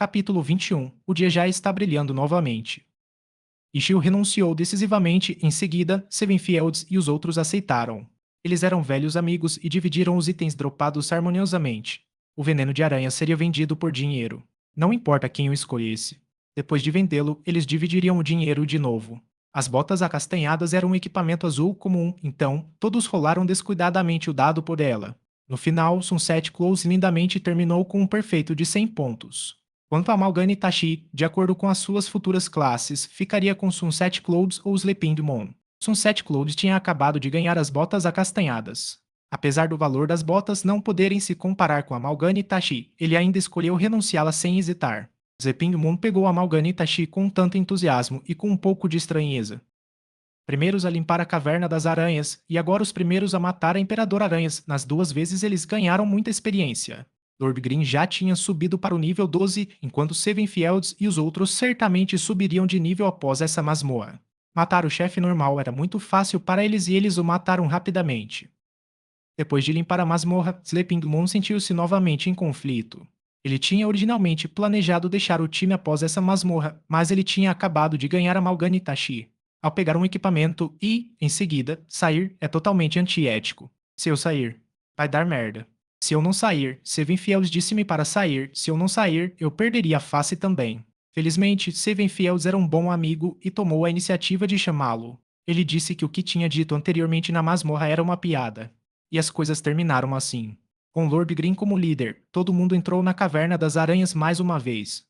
Capítulo 21. O dia já está brilhando novamente. Ishio renunciou decisivamente. Em seguida, Seven Fields e os outros aceitaram. Eles eram velhos amigos e dividiram os itens dropados harmoniosamente. O veneno de aranha seria vendido por dinheiro. Não importa quem o escolhesse. Depois de vendê-lo, eles dividiriam o dinheiro de novo. As botas acastanhadas eram um equipamento azul comum, então todos rolaram descuidadamente o dado por ela. No final, Sunset Close lindamente terminou com um perfeito de 100 pontos. Quanto a Malgani Tashi, de acordo com as suas futuras classes, ficaria com Sunset Clouds ou Sleeping Moon. Sunset Clouds tinha acabado de ganhar as botas acastanhadas. Apesar do valor das botas não poderem se comparar com a Malgani Tashi, ele ainda escolheu renunciá-las sem hesitar. Sleeping Moon pegou a Malgani Tashi com tanto entusiasmo e com um pouco de estranheza. Primeiros a limpar a caverna das aranhas, e agora os primeiros a matar a Imperador Aranhas. Nas duas vezes eles ganharam muita experiência. Lord Green já tinha subido para o nível 12, enquanto Seven Fields e os outros certamente subiriam de nível após essa masmorra. Matar o chefe normal era muito fácil para eles e eles o mataram rapidamente. Depois de limpar a masmorra, Sleeping Moon sentiu-se novamente em conflito. Ele tinha originalmente planejado deixar o time após essa masmorra, mas ele tinha acabado de ganhar a Malgani Tashi. Ao pegar um equipamento e, em seguida, sair é totalmente antiético. Se eu sair, vai dar merda. Se eu não sair, Seven Fields disse-me para sair. Se eu não sair, eu perderia a face também. Felizmente, Seven Fields era um bom amigo e tomou a iniciativa de chamá-lo. Ele disse que o que tinha dito anteriormente na masmorra era uma piada. E as coisas terminaram assim. Com Lord Green como líder, todo mundo entrou na Caverna das Aranhas mais uma vez.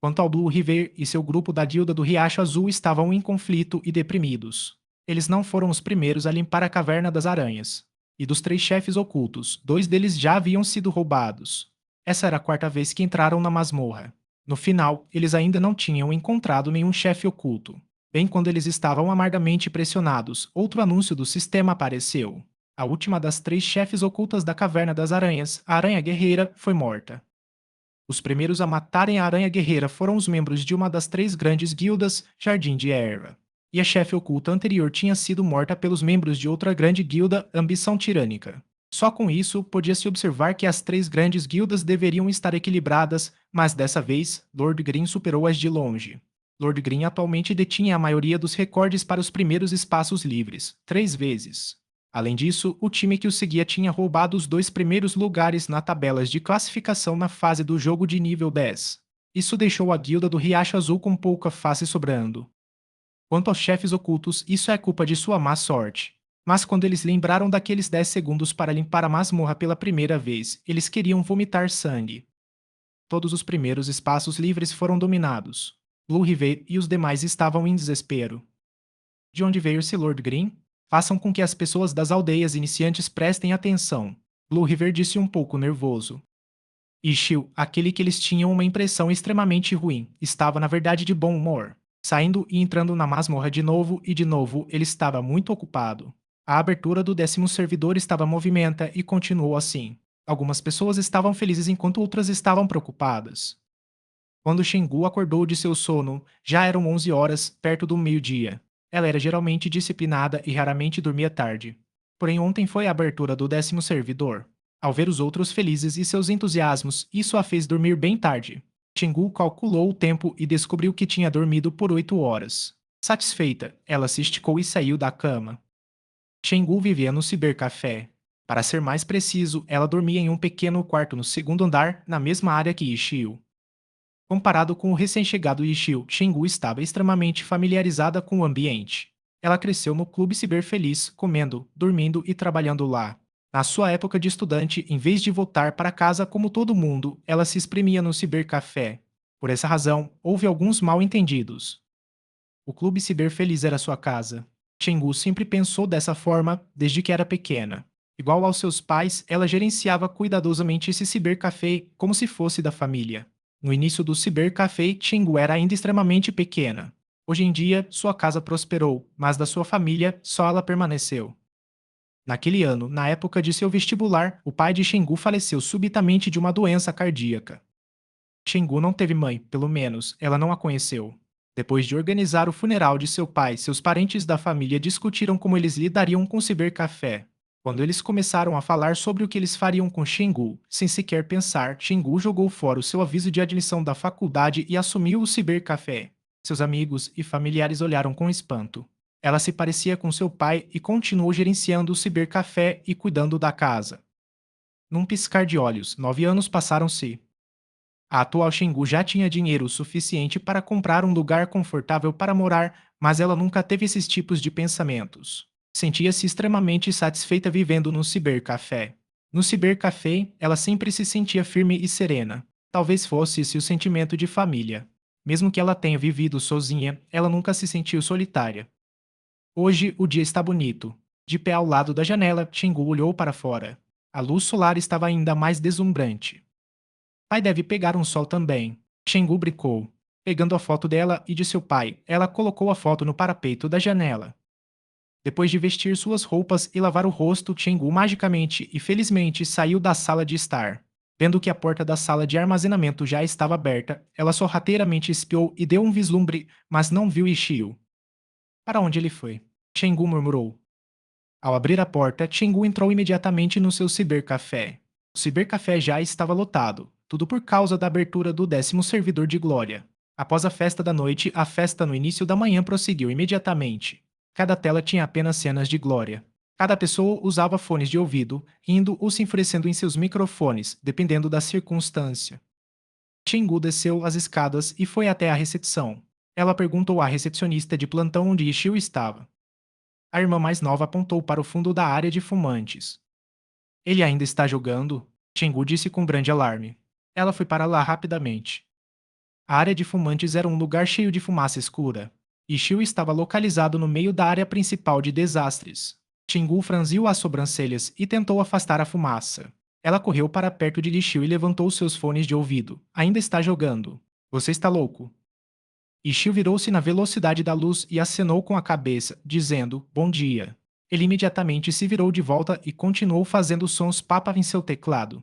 Quanto ao Blue River e seu grupo da Guilda do Riacho Azul estavam em conflito e deprimidos. Eles não foram os primeiros a limpar a Caverna das Aranhas. E dos 3 chefes ocultos, 2 deles já haviam sido roubados. Essa era a 4ª vez que entraram na masmorra. No final, eles ainda não tinham encontrado nenhum chefe oculto. Bem quando eles estavam amargamente pressionados, outro anúncio do sistema apareceu. A última das 3 chefes ocultas da Caverna das Aranhas, a Aranha Guerreira, foi morta. Os primeiros a matarem a Aranha Guerreira foram os membros de uma das 3 grandes guildas, Jardim de Erva. E a chefe oculta anterior tinha sido morta pelos membros de outra grande guilda, Ambição Tirânica. Só com isso, podia-se observar que as 3 grandes guildas deveriam estar equilibradas, mas dessa vez, Lord Green superou-as de longe. Lord Green atualmente detinha a maioria dos recordes para os primeiros espaços livres, 3 vezes. Além disso, o time que o seguia tinha roubado os 2 primeiros lugares na tabelas de classificação na fase do jogo de nível 10. Isso deixou a guilda do Riacho Azul com pouca face sobrando. Quanto aos chefes ocultos, isso é culpa de sua má sorte. Mas quando eles lembraram daqueles 10 segundos para limpar a masmorra pela primeira vez, eles queriam vomitar sangue. Todos os primeiros espaços livres foram dominados. Blue River e os demais estavam em desespero. De onde veio esse Lord Green? Façam com que as pessoas das aldeias iniciantes prestem atenção. Blue River disse um pouco nervoso. Ishio, aquele que eles tinham uma impressão extremamente ruim, estava na verdade de bom humor. Saindo e entrando na masmorra de novo e de novo, ele estava muito ocupado. A abertura do 10º servidor estava movimenta e continuou assim. Algumas pessoas estavam felizes enquanto outras estavam preocupadas. Quando Shengu acordou de seu sono, já eram 11 horas, perto do meio-dia. Ela era geralmente disciplinada e raramente dormia tarde. Porém, ontem foi a abertura do 10º servidor. Ao ver os outros felizes e seus entusiasmos, isso a fez dormir bem tarde. Shengu calculou o tempo e descobriu que tinha dormido por 8 horas. Satisfeita, ela se esticou e saiu da cama. Shengu vivia no cibercafé. Para ser mais preciso, ela dormia em um pequeno quarto no 2º andar, na mesma área que Ishio. Comparado com o recém-chegado Ishio, Shengu estava extremamente familiarizada com o ambiente. Ela cresceu no clube ciber feliz, comendo, dormindo e trabalhando lá. Na sua época de estudante, em vez de voltar para casa como todo mundo, ela se exprimia no cibercafé. Por essa razão, houve alguns mal-entendidos. O clube ciber feliz era sua casa. Shengu sempre pensou dessa forma desde que era pequena. Igual aos seus pais, ela gerenciava cuidadosamente esse cibercafé como se fosse da família. No início do cibercafé, Shengu era ainda extremamente pequena. Hoje em dia, sua casa prosperou, mas da sua família, só ela permaneceu. Naquele ano, na época de seu vestibular, o pai de Shengu faleceu subitamente de uma doença cardíaca. Shengu não teve mãe, pelo menos, ela não a conheceu. Depois de organizar o funeral de seu pai, seus parentes da família discutiram como eles lidariam com o cibercafé. Quando eles começaram a falar sobre o que eles fariam com Xingu, sem sequer pensar, Xingu jogou fora o seu aviso de admissão da faculdade e assumiu o cibercafé. Seus amigos e familiares olharam com espanto. Ela se parecia com seu pai e continuou gerenciando o cibercafé e cuidando da casa. Num piscar de olhos, 9 anos passaram-se. A atual Xingu já tinha dinheiro suficiente para comprar um lugar confortável para morar, mas ela nunca teve esses tipos de pensamentos. Sentia-se extremamente satisfeita vivendo no cibercafé. No cibercafé, ela sempre se sentia firme e serena. Talvez fosse esse o sentimento de família. Mesmo que ela tenha vivido sozinha, ela nunca se sentiu solitária. Hoje o dia está bonito. De pé ao lado da janela, Xingu olhou para fora. A luz solar estava ainda mais deslumbrante. Pai deve pegar um sol também. Xingu brincou. Pegando a foto dela e de seu pai, ela colocou a foto no parapeito da janela. Depois de vestir suas roupas e lavar o rosto, Xingu magicamente e felizmente saiu da sala de estar. Vendo que a porta da sala de armazenamento já estava aberta, ela sorrateiramente espiou e deu um vislumbre, mas não viu Ishio. Para onde ele foi? Xingu murmurou. Ao abrir a porta, Xingu entrou imediatamente no seu cibercafé. O cibercafé já estava lotado, tudo por causa da abertura do 10º servidor de Glória. Após a festa da noite, a festa no início da manhã prosseguiu imediatamente. Cada tela tinha apenas cenas de Glória. Cada pessoa usava fones de ouvido, rindo ou se enfurecendo em seus microfones, dependendo da circunstância. Xingu desceu as escadas e foi até a recepção. Ela perguntou à recepcionista de plantão onde Ishio estava. A irmã mais nova apontou para o fundo da área de fumantes. Ele ainda está jogando? Xingu disse com grande alarme. Ela foi para lá rapidamente. A área de fumantes era um lugar cheio de fumaça escura. Ishio estava localizado no meio da área principal de desastres. Xingu franziu as sobrancelhas e tentou afastar a fumaça. Ela correu para perto de Ishio e levantou seus fones de ouvido. Ainda está jogando. Você está louco. Ishio virou-se na velocidade da luz e acenou com a cabeça, dizendo bom dia. Ele imediatamente se virou de volta e continuou fazendo sons papa em seu teclado.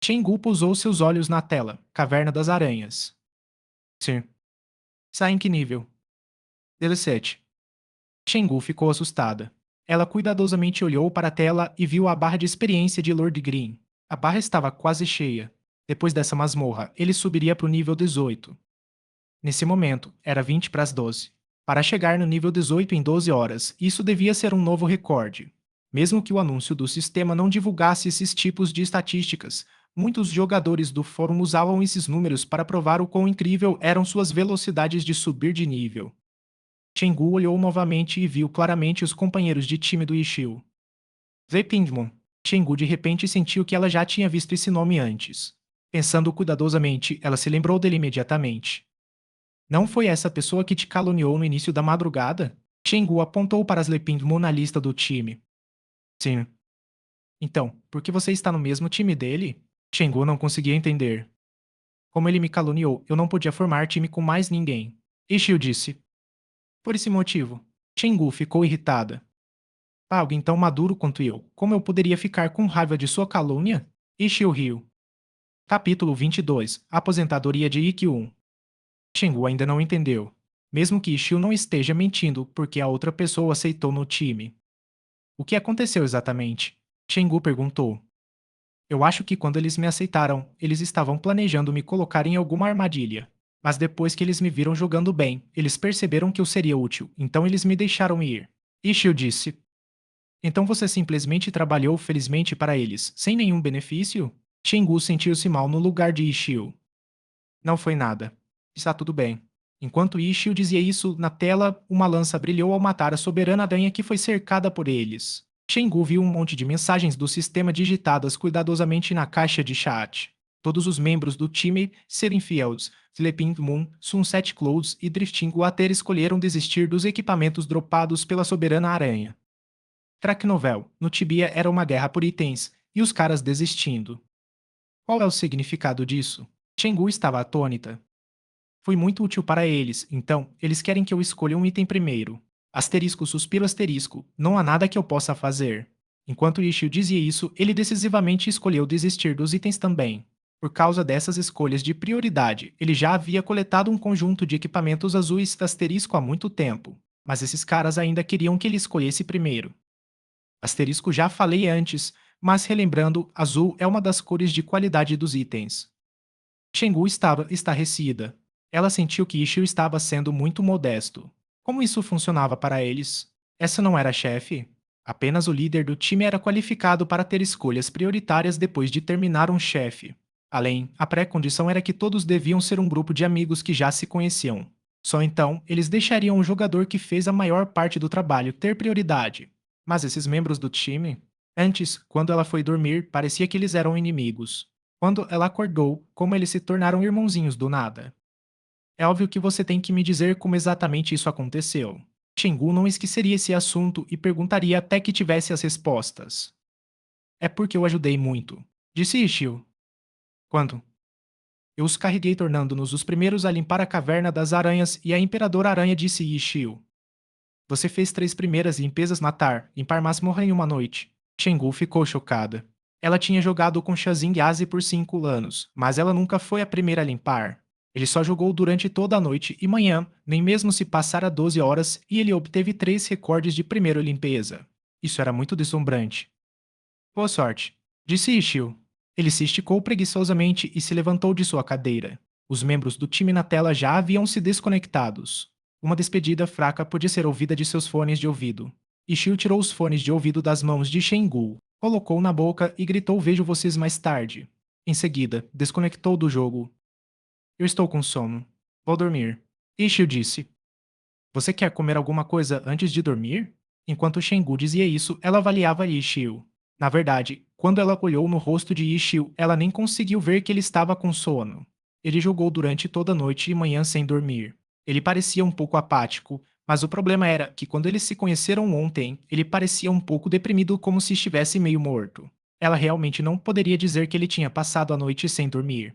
Xingu pousou seus olhos na tela, Caverna das Aranhas. Sim. Está em que nível? 17. Xingu ficou assustada. Ela cuidadosamente olhou para a tela e viu a barra de experiência de Lord Green. A barra estava quase cheia. Depois dessa masmorra, ele subiria para o nível 18. Nesse momento, era 20 para as 12. Para chegar no nível 18 em 12 horas, isso devia ser um novo recorde. Mesmo que o anúncio do sistema não divulgasse esses tipos de estatísticas, muitos jogadores do fórum usavam esses números para provar o quão incrível eram suas velocidades de subir de nível. Xingu olhou novamente e viu claramente os companheiros de time do Ishio. Zepingmon. Xingu de repente sentiu que ela já tinha visto esse nome antes. Pensando cuidadosamente, ela se lembrou dele imediatamente. Não foi essa pessoa que te caluniou no início da madrugada? Xingu apontou para as Lepingmon na lista do time. Sim. Então, por que você está no mesmo time dele? Xingu não conseguia entender. Como ele me caluniou, eu não podia formar time com mais ninguém. Ishio disse. Por esse motivo. Xingu ficou irritada. Alguém tão maduro quanto eu, como eu poderia ficar com raiva de sua calúnia? Ishio riu. Capítulo 22. Aposentadoria de Ikkyu. Xingu ainda não entendeu. Mesmo que Ishio não esteja mentindo porque a outra pessoa aceitou no time. O que aconteceu exatamente? Xingu perguntou. Eu acho que quando eles me aceitaram, eles estavam planejando me colocar em alguma armadilha. Mas depois que eles me viram jogando bem, eles perceberam que eu seria útil, então eles me deixaram ir. Ishio disse. Então você simplesmente trabalhou felizmente para eles, sem nenhum benefício? Xingu sentiu-se mal no lugar de Ishio. Não foi nada. Está tudo bem. Enquanto Ishio dizia isso, na tela, uma lança brilhou ao matar a soberana aranha que foi cercada por eles. Xingu viu um monte de mensagens do sistema digitadas cuidadosamente na caixa de chat. Todos os membros do time Serenfields, Sleeping Moon, Sunset Clouds e Drifting Water escolheram desistir dos equipamentos dropados pela soberana aranha. Tracknovel, no Tibia era uma guerra por itens, e os caras desistindo. Qual é o significado disso? Xingu estava atônita. Fui muito útil para eles, então eles querem que eu escolha um item primeiro. Asterisco suspiro asterisco, não há nada que eu possa fazer. Enquanto Ishio dizia isso, ele decisivamente escolheu desistir dos itens também. Por causa dessas escolhas de prioridade, ele já havia coletado um conjunto de equipamentos azuis asterisco há muito tempo. Mas esses caras ainda queriam que ele escolhesse primeiro. Asterisco já falei antes, mas relembrando, azul é uma das cores de qualidade dos itens. Shengu estava estarrecida. Ela sentiu que Ishio estava sendo muito modesto. Como isso funcionava para eles? Essa não era a chefe? Apenas o líder do time era qualificado para ter escolhas prioritárias depois de terminar um chefe. Além, a pré-condição era que todos deviam ser um grupo de amigos que já se conheciam. Só então eles deixariam o jogador que fez a maior parte do trabalho ter prioridade. Mas esses membros do time? Antes, quando ela foi dormir, parecia que eles eram inimigos. Quando ela acordou, como eles se tornaram irmãozinhos do nada. É óbvio que você tem que me dizer como exatamente isso aconteceu. Shengu não esqueceria esse assunto e perguntaria até que tivesse as respostas. É porque eu ajudei muito, disse Ishio. Quando? Eu os carreguei tornando-nos os primeiros a limpar a caverna das aranhas e a Imperadora Aranha disse Ishio. Você fez 3 primeiras limpezas matar, limpar masmorra em uma noite. Shengu ficou chocada. Ela tinha jogado com Shazin Yazi por 5 anos, mas ela nunca foi a primeira a limpar. Ele só jogou durante toda a noite e manhã, nem mesmo se passara 12 horas, e ele obteve 3 recordes de primeira limpeza. Isso era muito deslumbrante. Boa sorte, disse Ishio. Ele se esticou preguiçosamente e se levantou de sua cadeira. Os membros do time na tela já haviam se desconectados. Uma despedida fraca podia ser ouvida de seus fones de ouvido. Ishio tirou os fones de ouvido das mãos de Shengu, colocou na boca e gritou vejo vocês mais tarde. Em seguida, desconectou do jogo. Eu estou com sono. Vou dormir. Ishio disse. Você quer comer alguma coisa antes de dormir? Enquanto Shengu dizia isso, ela avaliava Ishio. Na verdade, quando ela olhou no rosto de Ishio, ela nem conseguiu ver que ele estava com sono. Ele jogou durante toda a noite e manhã sem dormir. Ele parecia um pouco apático, mas o problema era que quando eles se conheceram ontem, ele parecia um pouco deprimido como se estivesse meio morto. Ela realmente não poderia dizer que ele tinha passado a noite sem dormir.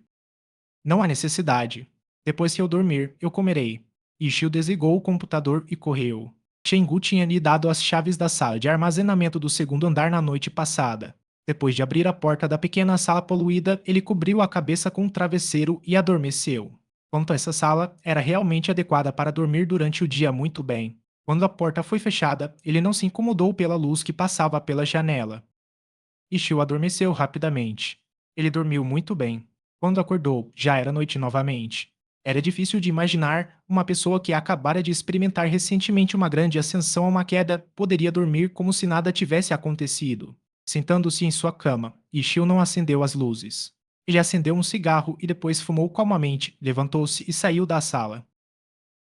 Não há necessidade. Depois que eu dormir, eu comerei. Ishio desligou o computador e correu. Shengu tinha lhe dado as chaves da sala de armazenamento do segundo andar na noite passada. Depois de abrir a porta da pequena sala poluída, ele cobriu a cabeça com um travesseiro e adormeceu. Quanto a essa sala, era realmente adequada para dormir durante o dia muito bem. Quando a porta foi fechada, ele não se incomodou pela luz que passava pela janela. Ishio adormeceu rapidamente. Ele dormiu muito bem. Quando acordou, já era noite novamente. Era difícil de imaginar uma pessoa que acabara de experimentar recentemente uma grande ascensão a uma queda poderia dormir como se nada tivesse acontecido. Sentando-se em sua cama, Ishio não acendeu as luzes. Ele acendeu um cigarro e depois fumou calmamente, levantou-se e saiu da sala.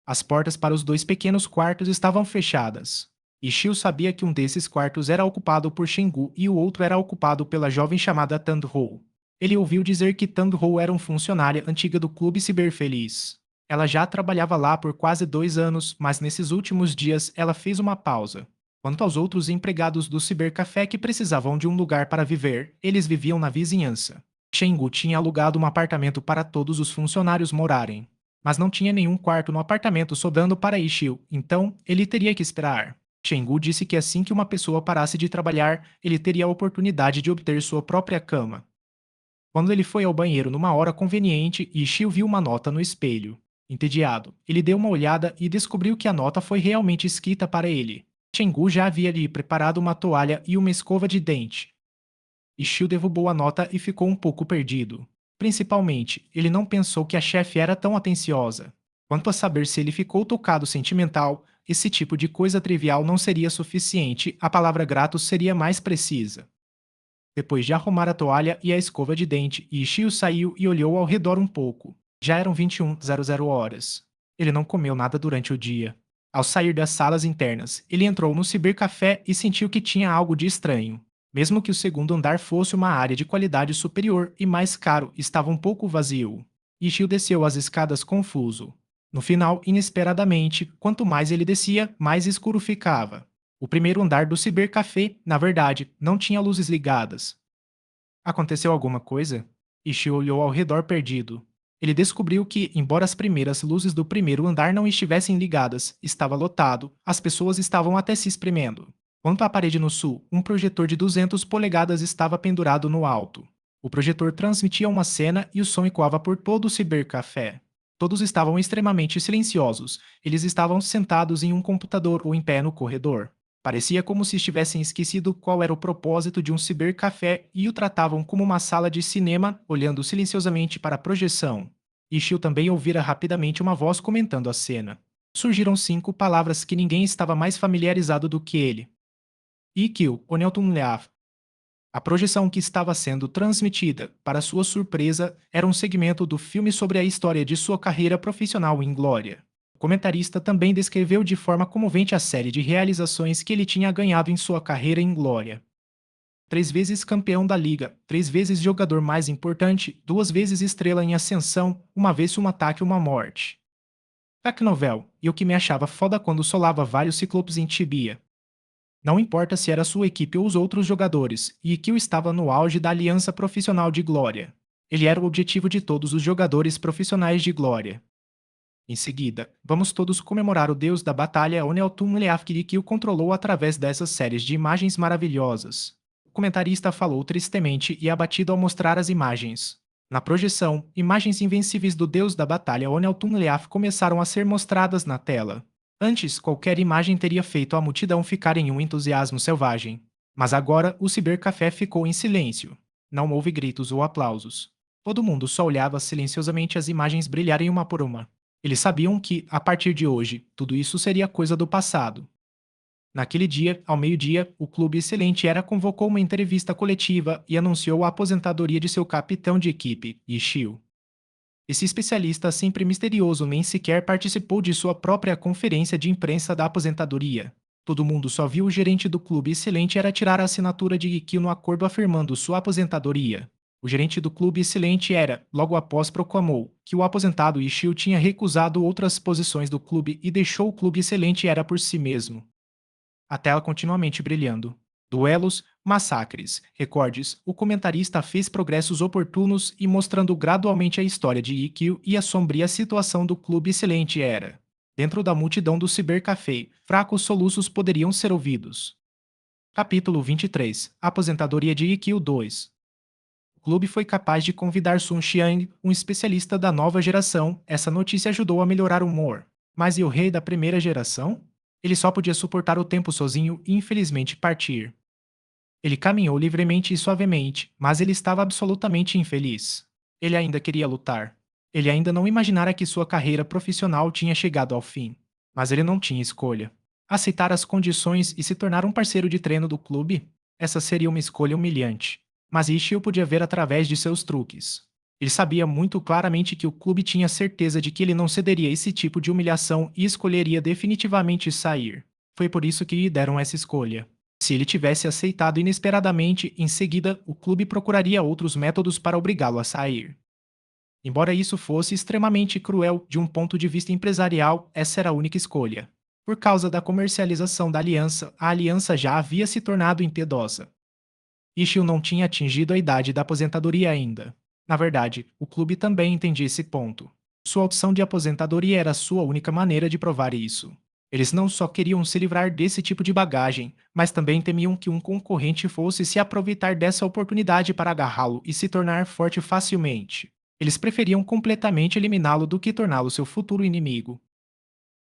As portas para os 2 pequenos quartos estavam fechadas. Ishio sabia que um desses quartos era ocupado por Shengu e o outro era ocupado pela jovem chamada Tandhou. Ele ouviu dizer que Tandhou era uma funcionária antiga do Clube Ciberfeliz. Ela já trabalhava lá por quase 2 anos, mas nesses últimos dias ela fez uma pausa. Quanto aos outros empregados do cibercafé que precisavam de um lugar para viver, eles viviam na vizinhança. Shengu tinha alugado um apartamento para todos os funcionários morarem, mas não tinha nenhum quarto no apartamento sobrando para Ishio, então ele teria que esperar. Shengu disse que assim que uma pessoa parasse de trabalhar, ele teria a oportunidade de obter sua própria cama. Quando ele foi ao banheiro numa hora conveniente, Ishio viu uma nota no espelho. Entediado, ele deu uma olhada e descobriu que a nota foi realmente escrita para ele. Shengu já havia lhe preparado uma toalha e uma escova de dente. Ishio derrubou a nota e ficou um pouco perdido. Principalmente, ele não pensou que a chefe era tão atenciosa. Quanto a saber se ele ficou tocado sentimental, esse tipo de coisa trivial não seria suficiente, a palavra grato seria mais precisa. Depois de arrumar a toalha e a escova de dente, Ishio saiu e olhou ao redor um pouco. Já eram 21:00 horas. Ele não comeu nada durante o dia. Ao sair das salas internas, ele entrou no cibercafé e sentiu que tinha algo de estranho. Mesmo que o segundo andar fosse uma área de qualidade superior e mais caro, estava um pouco vazio. Ishio desceu as escadas confuso. No final, inesperadamente, quanto mais ele descia, mais escuro ficava. O primeiro andar do cibercafé, na verdade, não tinha luzes ligadas. Aconteceu alguma coisa? Ishii olhou ao redor perdido. Ele descobriu que, embora as primeiras luzes do primeiro andar não estivessem ligadas, estava lotado, as pessoas estavam até se espremendo. Quanto à parede no sul, um projetor de 200 polegadas estava pendurado no alto. O projetor transmitia uma cena e o som ecoava por todo o cibercafé. Todos estavam extremamente silenciosos. Eles estavam sentados em um computador ou em pé no corredor. Parecia como se estivessem esquecido qual era o propósito de um cibercafé e o tratavam como uma sala de cinema, olhando silenciosamente para a projeção. Ishio também ouvira rapidamente uma voz comentando a cena. Surgiram 5 palavras que ninguém estava mais familiarizado do que ele. Ikkyu, Oneltunleaf. A projeção que estava sendo transmitida, para sua surpresa, era um segmento do filme sobre a história de sua carreira profissional em Glória. O comentarista também descreveu de forma comovente a série de realizações que ele tinha ganhado em sua carreira em Glória. 3 vezes campeão da liga, 3 vezes jogador mais importante, 2 vezes estrela em ascensão, uma vez um ataque e uma morte. Novel, e o que me achava foda quando solava vários ciclopes em Tibia. Não importa se era sua equipe ou os outros jogadores, e Kill estava no auge da aliança profissional de Glória. Ele era o objetivo de todos os jogadores profissionais de Glória. Em seguida, vamos todos comemorar o deus da batalha Oneltun Leafkiri que o controlou através dessas séries de imagens maravilhosas. O comentarista falou tristemente e abatido ao mostrar as imagens. Na projeção, imagens invencíveis do deus da batalha Oneltun Leaf começaram a ser mostradas na tela. Antes, qualquer imagem teria feito a multidão ficar em um entusiasmo selvagem. Mas agora o cibercafé ficou em silêncio. Não houve gritos ou aplausos. Todo mundo só olhava silenciosamente as imagens brilharem uma por uma. Eles sabiam que, a partir de hoje, tudo isso seria coisa do passado. Naquele dia, ao meio-dia, o Clube Excelente Era convocou uma entrevista coletiva e anunciou a aposentadoria de seu capitão de equipe, Ishio. Esse especialista sempre misterioso nem sequer participou de sua própria conferência de imprensa da aposentadoria. Todo mundo só viu o gerente do Clube Excelente Era tirar a assinatura de Ikkyo no acordo afirmando sua aposentadoria. O gerente do Clube Excelente Era, logo após, proclamou que o aposentado Ishio tinha recusado outras posições do clube e deixou o Clube Excelente Era por si mesmo. A tela continuamente brilhando. Duelos, massacres. Recordes, o comentarista fez progressos oportunos e mostrando gradualmente a história de Ikkyo e a sombria situação do clube excelente era. Dentro da multidão do cibercafé, fracos soluços poderiam ser ouvidos. Capítulo 23. Aposentadoria de Ikkyo 2. O clube foi capaz de convidar Sun Xiang, um especialista da nova geração. Essa notícia ajudou a melhorar o humor. Mas e o rei da primeira geração? Ele só podia suportar o tempo sozinho e infelizmente partir. Ele caminhou livremente e suavemente, mas ele estava absolutamente infeliz. Ele ainda queria lutar. Ele ainda não imaginara que sua carreira profissional tinha chegado ao fim. Mas ele não tinha escolha. Aceitar as condições e se tornar um parceiro de treino do clube? Essa seria uma escolha humilhante. Mas Ishii o podia ver através de seus truques. Ele sabia muito claramente que o clube tinha certeza de que ele não cederia a esse tipo de humilhação e escolheria definitivamente sair. Foi por isso que lhe deram essa escolha. Se ele tivesse aceitado inesperadamente, em seguida, o clube procuraria outros métodos para obrigá-lo a sair. Embora isso fosse extremamente cruel de um ponto de vista empresarial, essa era a única escolha. Por causa da comercialização da aliança, a aliança já havia se tornado impiedosa. Ishii não tinha atingido a idade da aposentadoria ainda. Na verdade, o clube também entendia esse ponto. Sua opção de aposentadoria era sua única maneira de provar isso. Eles não só queriam se livrar desse tipo de bagagem, mas também temiam que um concorrente fosse se aproveitar dessa oportunidade para agarrá-lo e se tornar forte facilmente. Eles preferiam completamente eliminá-lo do que torná-lo seu futuro inimigo.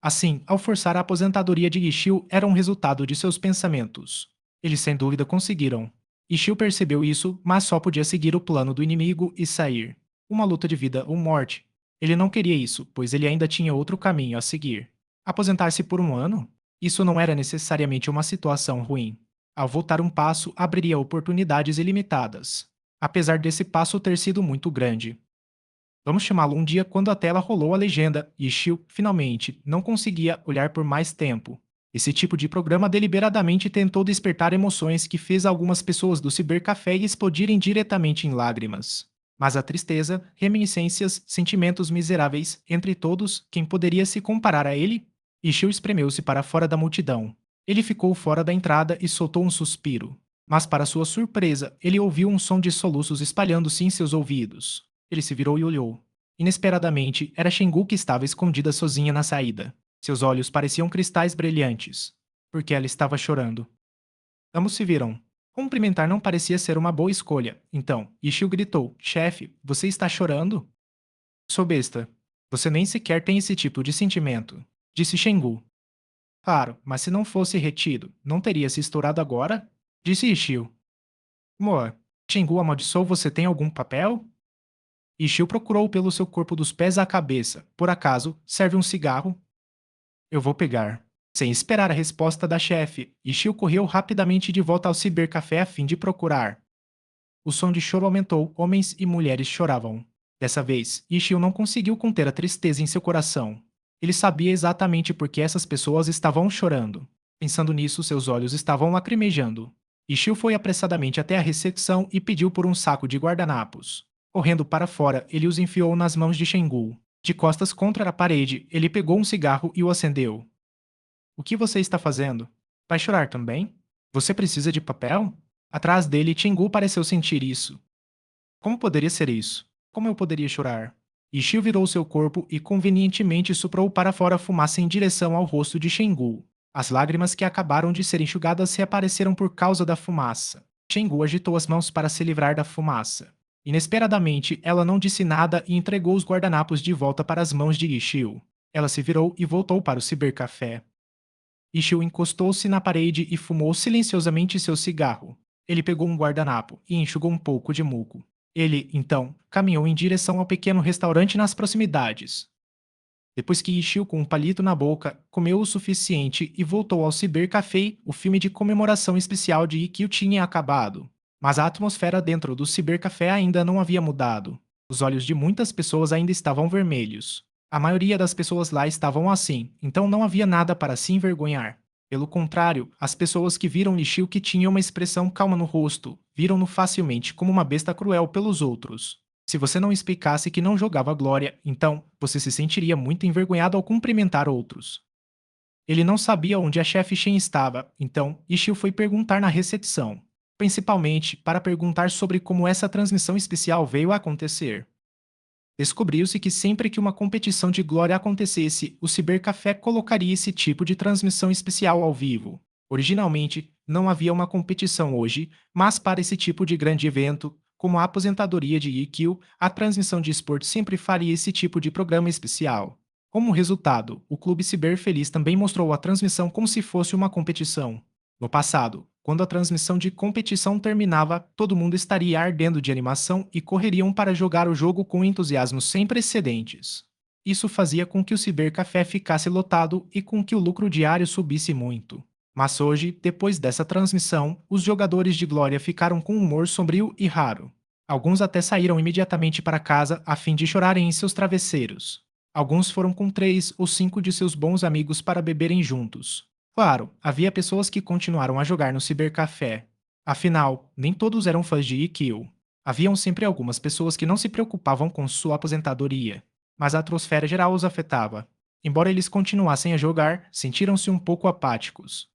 Assim, ao forçar a aposentadoria de Ishio era um resultado de seus pensamentos. Eles sem dúvida conseguiram. Ishio percebeu isso, mas só podia seguir o plano do inimigo e sair. Uma luta de vida ou morte. Ele não queria isso, pois ele ainda tinha outro caminho a seguir. Aposentar-se por um ano? Isso não era necessariamente uma situação ruim. Ao voltar um passo, abriria oportunidades ilimitadas. Apesar desse passo ter sido muito grande. Vamos chamá-lo um dia quando a tela rolou a legenda e Shio, finalmente, não conseguia olhar por mais tempo. Esse tipo de programa deliberadamente tentou despertar emoções que fez algumas pessoas do cibercafé explodirem diretamente em lágrimas. Mas a tristeza, reminiscências, sentimentos miseráveis, entre todos, quem poderia se comparar a ele? Ishio espremeu-se para fora da multidão. Ele ficou fora da entrada e soltou um suspiro. Mas para sua surpresa, ele ouviu um som de soluços espalhando-se em seus ouvidos. Ele se virou e olhou. Inesperadamente, era Shengu que estava escondida sozinha na saída. Seus olhos pareciam cristais brilhantes. Porque ela estava chorando. Ambos se viram. Cumprimentar não parecia ser uma boa escolha. Então, Ishio gritou: Chefe, você está chorando? Sou besta. Você nem sequer tem esse tipo de sentimento, disse Shengu. Claro, mas se não fosse retido, não teria se estourado agora? Disse Ishio. Moa, Shengu amaldiçoou você tem algum papel? Ishio procurou pelo seu corpo dos pés à cabeça. Por acaso, serve um cigarro? Eu vou pegar. Sem esperar a resposta da chefe, Ishio correu rapidamente de volta ao cibercafé a fim de procurar. O som de choro aumentou, homens e mulheres choravam. Dessa vez, Ishio não conseguiu conter a tristeza em seu coração. Ele sabia exatamente por que essas pessoas estavam chorando. Pensando nisso, seus olhos estavam lacrimejando. Ishio foi apressadamente até a recepção e pediu por um saco de guardanapos. Correndo para fora, ele os enfiou nas mãos de Shengu. De costas contra a parede, ele pegou um cigarro e o acendeu. O que você está fazendo? Vai chorar também? Você precisa de papel? Atrás dele, Chingu pareceu sentir isso. Como poderia ser isso? Como eu poderia chorar? Ishio virou seu corpo e convenientemente soprou para fora a fumaça em direção ao rosto de Shengu. As lágrimas que acabaram de ser enxugadas reapareceram por causa da fumaça. Shengu agitou as mãos para se livrar da fumaça. Inesperadamente, ela não disse nada e entregou os guardanapos de volta para as mãos de Ishio. Ela se virou e voltou para o cibercafé. Ishio encostou-se na parede e fumou silenciosamente seu cigarro. Ele pegou um guardanapo e enxugou um pouco de muco. Ele, então, caminhou em direção ao pequeno restaurante nas proximidades. Depois que Ishio, com um palito na boca, comeu o suficiente e voltou ao Cybercafé, o filme de comemoração especial de Ikkyo tinha acabado. Mas a atmosfera dentro do Cybercafé ainda não havia mudado. Os olhos de muitas pessoas ainda estavam vermelhos. A maioria das pessoas lá estavam assim, então não havia nada para se envergonhar. Pelo contrário, as pessoas que viram Ishio que tinha uma expressão calma no rosto, viram-no facilmente como uma besta cruel pelos outros. Se você não explicasse que não jogava Glória, então você se sentiria muito envergonhado ao cumprimentar outros. Ele não sabia onde a chefe Shen estava, então Ishio foi perguntar na recepção, principalmente para perguntar sobre como essa transmissão especial veio a acontecer. Descobriu-se que sempre que uma competição de glória acontecesse, o Cibercafé colocaria esse tipo de transmissão especial ao vivo. Originalmente, não havia uma competição hoje, mas para esse tipo de grande evento, como a aposentadoria de Ikkyo, a transmissão de esportes sempre faria esse tipo de programa especial. Como resultado, o Clube Ciber Feliz também mostrou a transmissão como se fosse uma competição. No passado, quando a transmissão de competição terminava, todo mundo estaria ardendo de animação e correriam para jogar o jogo com entusiasmo sem precedentes. Isso fazia com que o cibercafé ficasse lotado e com que o lucro diário subisse muito. Mas hoje, depois dessa transmissão, os jogadores de Glória ficaram com um humor sombrio e raro. Alguns até saíram imediatamente para casa a fim de chorarem em seus travesseiros. Alguns foram com 3 ou 5 de seus bons amigos para beberem juntos. Claro, havia pessoas que continuaram a jogar no cibercafé. Afinal, nem todos eram fãs de Ikkyo. Haviam sempre algumas pessoas que não se preocupavam com sua aposentadoria, mas a atmosfera geral os afetava. Embora eles continuassem a jogar, sentiram-se um pouco apáticos.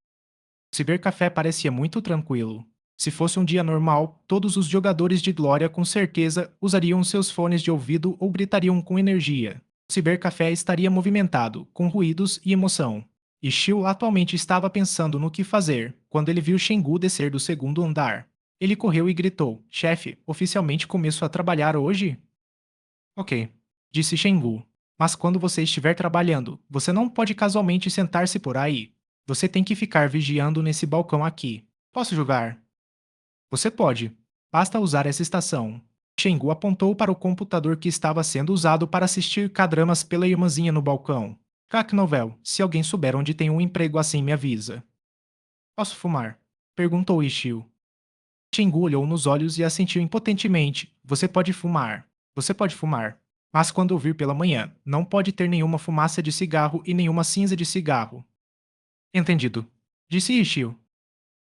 O cibercafé parecia muito tranquilo. Se fosse um dia normal, todos os jogadores de Glória com certeza usariam seus fones de ouvido ou gritariam com energia. O cibercafé estaria movimentado, com ruídos e emoção. E Shio atualmente estava pensando no que fazer, quando ele viu Shengu descer do segundo andar. Ele correu e gritou: Chefe, oficialmente começo a trabalhar hoje? Ok, disse Shengu. Mas quando você estiver trabalhando, você não pode casualmente sentar-se por aí. Você tem que ficar vigiando nesse balcão aqui. Posso jogar? Você pode. Basta usar essa estação. Shengu apontou para o computador que estava sendo usado para assistir K-dramas pela irmãzinha no balcão. Novel, se alguém souber onde tem um emprego assim, me avisa. Posso fumar? Perguntou Ishio. Shengu olhou nos olhos e assentiu impotentemente. Você pode fumar. Você pode fumar. Mas quando ouvir pela manhã, não pode ter nenhuma fumaça de cigarro e nenhuma cinza de cigarro. Entendido. Disse Ishio.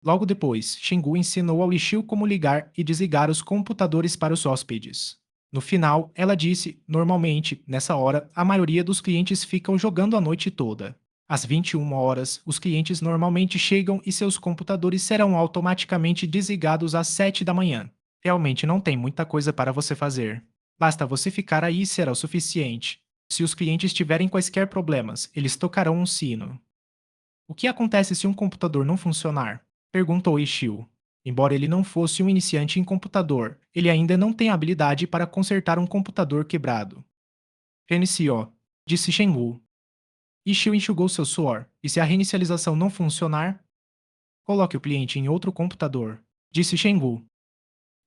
Logo depois, Shengu ensinou ao Ishio como ligar e desligar os computadores para os hóspedes. No final, ela disse: normalmente, nessa hora, a maioria dos clientes ficam jogando a noite toda. Às 21 horas, os clientes normalmente chegam e seus computadores serão automaticamente desligados às 7 da manhã. Realmente não tem muita coisa para você fazer. Basta você ficar aí e será o suficiente. Se os clientes tiverem quaisquer problemas, eles tocarão um sino. O que acontece se um computador não funcionar? Perguntou Ishio. Embora ele não fosse um iniciante em computador, ele ainda não tem habilidade para consertar um computador quebrado. Reiniciou, disse Shenwu. Ishio enxugou seu suor. E se a reinicialização não funcionar? Coloque o cliente em outro computador, disse Shengu.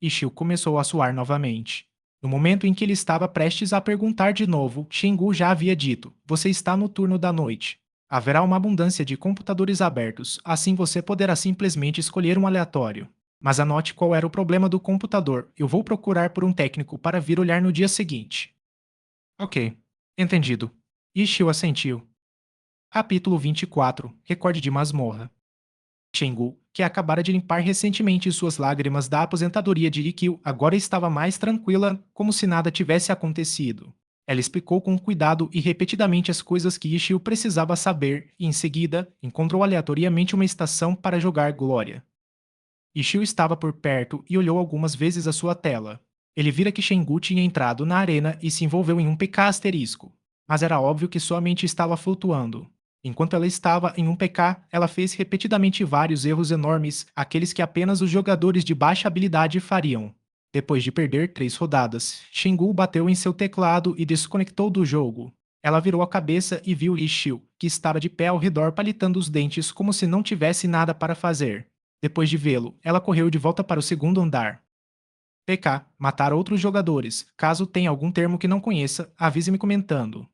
Ishio começou a suar novamente. No momento em que ele estava prestes a perguntar de novo, Shengu já havia dito: Você está no turno da noite. Haverá uma abundância de computadores abertos, assim você poderá simplesmente escolher um aleatório. Mas anote qual era o problema do computador. Eu vou procurar por um técnico para vir olhar no dia seguinte. Ok. Entendido. Ishio assentiu. Capítulo 24. Recorde de masmorra. Shengu, que acabara de limpar recentemente suas lágrimas da aposentadoria de Ikkyu, agora estava mais tranquila, como se nada tivesse acontecido. Ela explicou com cuidado e repetidamente as coisas que Ishio precisava saber e, em seguida, encontrou aleatoriamente uma estação para jogar Glória. Ishio estava por perto e olhou algumas vezes a sua tela. Ele vira que Shengu tinha entrado na arena e se envolveu em um PK asterisco. Mas era óbvio que sua mente estava flutuando. Enquanto ela estava em um PK, ela fez repetidamente vários erros enormes, aqueles que apenas os jogadores de baixa habilidade fariam. Depois de perder 3 rodadas, Shengu bateu em seu teclado e desconectou do jogo. Ela virou a cabeça e viu Ishio, que estava de pé ao redor palitando os dentes como se não tivesse nada para fazer. Depois de vê-lo, ela correu de volta para o segundo andar. PK. Matar outros jogadores. Caso tenha algum termo que não conheça, avise-me comentando.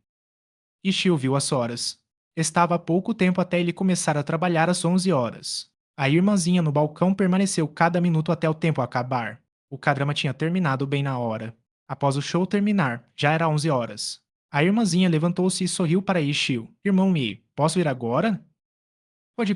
Ishio viu as horas. Estava há pouco tempo até ele começar a trabalhar às 11 horas. A irmãzinha no balcão permaneceu cada minuto até o tempo acabar. O K-drama tinha terminado bem na hora. Após o show terminar, já era 11 horas. A irmãzinha levantou-se e sorriu para Ishio. Irmão Mi, posso ir agora?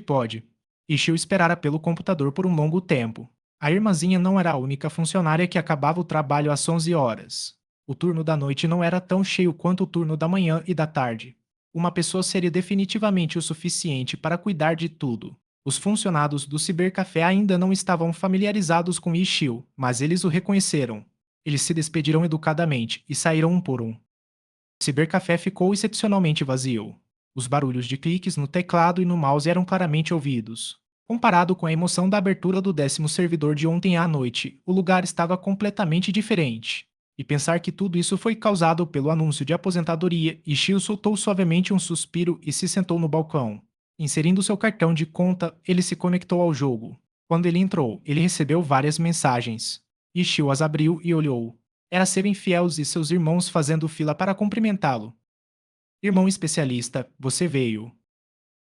Pode. Ishio esperara pelo computador por um longo tempo. A irmãzinha não era a única funcionária que acabava o trabalho às 11 horas. O turno da noite não era tão cheio quanto o turno da manhã e da tarde. Uma pessoa seria definitivamente o suficiente para cuidar de tudo. Os funcionários do cibercafé ainda não estavam familiarizados com Ishio, mas eles o reconheceram. Eles se despediram educadamente e saíram um por um. O cibercafé ficou excepcionalmente vazio. Os barulhos de cliques no teclado e no mouse eram claramente ouvidos. Comparado com a emoção da abertura do 10º servidor de ontem à noite, o lugar estava completamente diferente. E pensar que tudo isso foi causado pelo anúncio de aposentadoria, Ishio soltou suavemente um suspiro e se sentou no balcão. Inserindo seu cartão de conta, ele se conectou ao jogo. Quando ele entrou, ele recebeu várias mensagens. Ishio as abriu e olhou. Era Seven Fields e seus irmãos fazendo fila para cumprimentá-lo. Irmão especialista, você veio.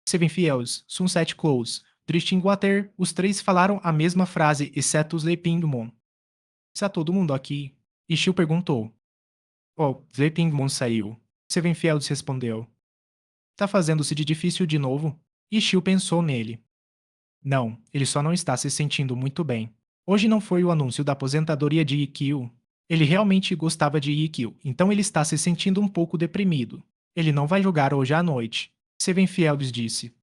Seven Fields, Sunset Close, Drifting Water, os três falaram a mesma frase, exceto Sleeping Moon. Está todo mundo aqui? Ishio perguntou. Oh, Sleeping Moon saiu. Seven Fields respondeu. Tá fazendo-se de difícil de novo? Ishio pensou nele. Não, ele só não está se sentindo muito bem. Hoje não foi o anúncio da aposentadoria de Ikkyu. Ele realmente gostava de Ikkyu, então ele está se sentindo um pouco deprimido. Ele não vai jogar hoje à noite. Seven Fields disse.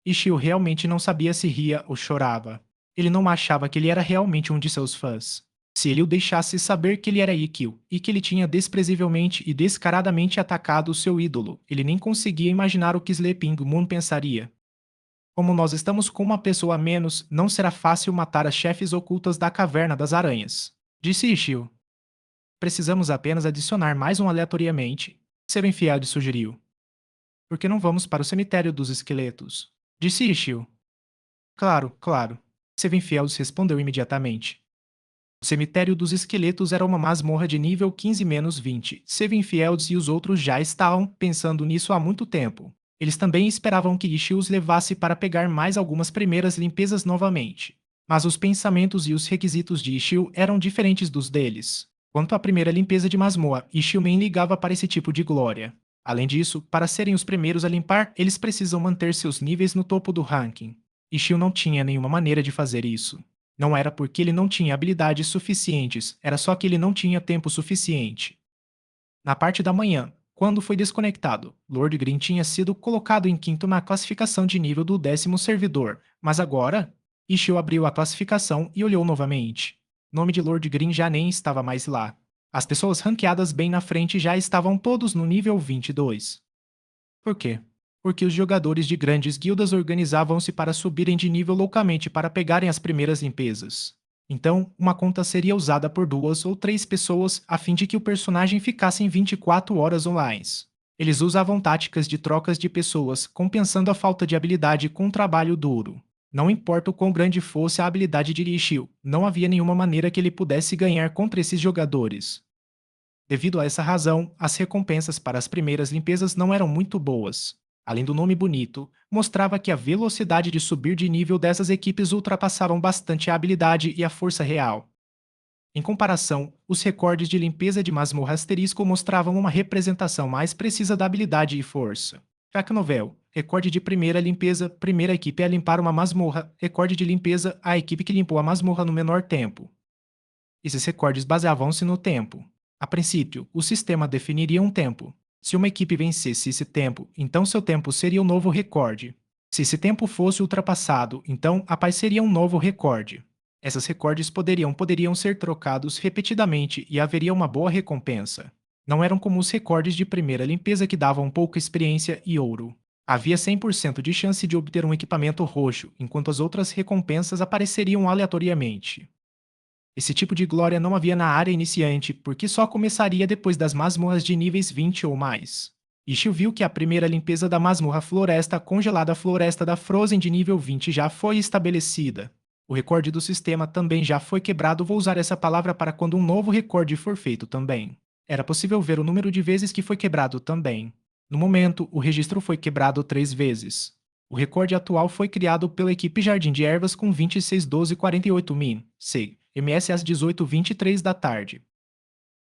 Ishio realmente não sabia se ria ou chorava. Ele não achava que ele era realmente um de seus fãs. Se ele o deixasse saber que ele era Ikkyu e que ele tinha desprezivelmente e descaradamente atacado seu ídolo, ele nem conseguia imaginar o que Sleeping Moon pensaria. Como nós estamos com uma pessoa a menos, não será fácil matar as chefes ocultas da Caverna das Aranhas, disse Ishio. Precisamos apenas adicionar mais um aleatoriamente, Seven Fields sugeriu. Por que não vamos para o cemitério dos esqueletos? Disse Ishio. Claro. Seven Fields respondeu imediatamente. O cemitério dos esqueletos era uma masmorra de nível 15-20. Seven Fields e os outros já estavam pensando nisso há muito tempo. Eles também esperavam que Ishii os levasse para pegar mais algumas primeiras limpezas novamente. Mas os pensamentos e os requisitos de Ishii eram diferentes dos deles. Quanto à primeira limpeza de masmorra, Ishii nem ligava para esse tipo de glória. Além disso, para serem os primeiros a limpar, eles precisam manter seus níveis no topo do ranking. Ishii não tinha nenhuma maneira de fazer isso. Não era porque ele não tinha habilidades suficientes, era só que ele não tinha tempo suficiente. Na parte da manhã, quando foi desconectado, Lord Green tinha sido colocado em quinto na classificação de nível do 10º servidor, mas agora, Ishio abriu a classificação e olhou novamente. O nome de Lord Green já nem estava mais lá. As pessoas ranqueadas bem na frente já estavam todos no nível 22. Por quê? Porque os jogadores de grandes guildas organizavam-se para subirem de nível loucamente para pegarem as primeiras limpezas. Então, uma conta seria usada por 2 ou 3 pessoas a fim de que o personagem ficasse em 24 horas online. Eles usavam táticas de trocas de pessoas, compensando a falta de habilidade com um trabalho duro. Não importa o quão grande fosse a habilidade de Liu, não havia nenhuma maneira que ele pudesse ganhar contra esses jogadores. Devido a essa razão, as recompensas para as primeiras limpezas não eram muito boas. Além do nome bonito, mostrava que a velocidade de subir de nível dessas equipes ultrapassavam bastante a habilidade e a força real. Em comparação, os recordes de limpeza de masmorra asterisco mostravam uma representação mais precisa da habilidade e força. Fac Novel, recorde de primeira limpeza, primeira equipe a limpar uma masmorra, recorde de limpeza, a equipe que limpou a masmorra no menor tempo. Esses recordes baseavam-se no tempo. A princípio, o sistema definiria um tempo. Se uma equipe vencesse esse tempo, então seu tempo seria o novo recorde. Se esse tempo fosse ultrapassado, então apareceria um novo recorde. Essas recordes poderiam ser trocados repetidamente e haveria uma boa recompensa. Não eram como os recordes de primeira limpeza que davam pouca experiência e ouro. Havia 100% de chance de obter um equipamento roxo, enquanto as outras recompensas apareceriam aleatoriamente. Esse tipo de glória não havia na área iniciante, porque só começaria depois das masmorras de níveis 20 ou mais. Ishio viu que a primeira limpeza da masmorra floresta congelada floresta da Frozen de nível 20 já foi estabelecida. O recorde do sistema também já foi quebrado. Vou usar essa palavra para quando um novo recorde for feito também. Era possível ver o número de vezes que foi quebrado também. No momento, o registro foi quebrado 3 vezes. O recorde atual foi criado pela equipe Jardim de Ervas com 261248 min, C, MS às 18h23 da tarde.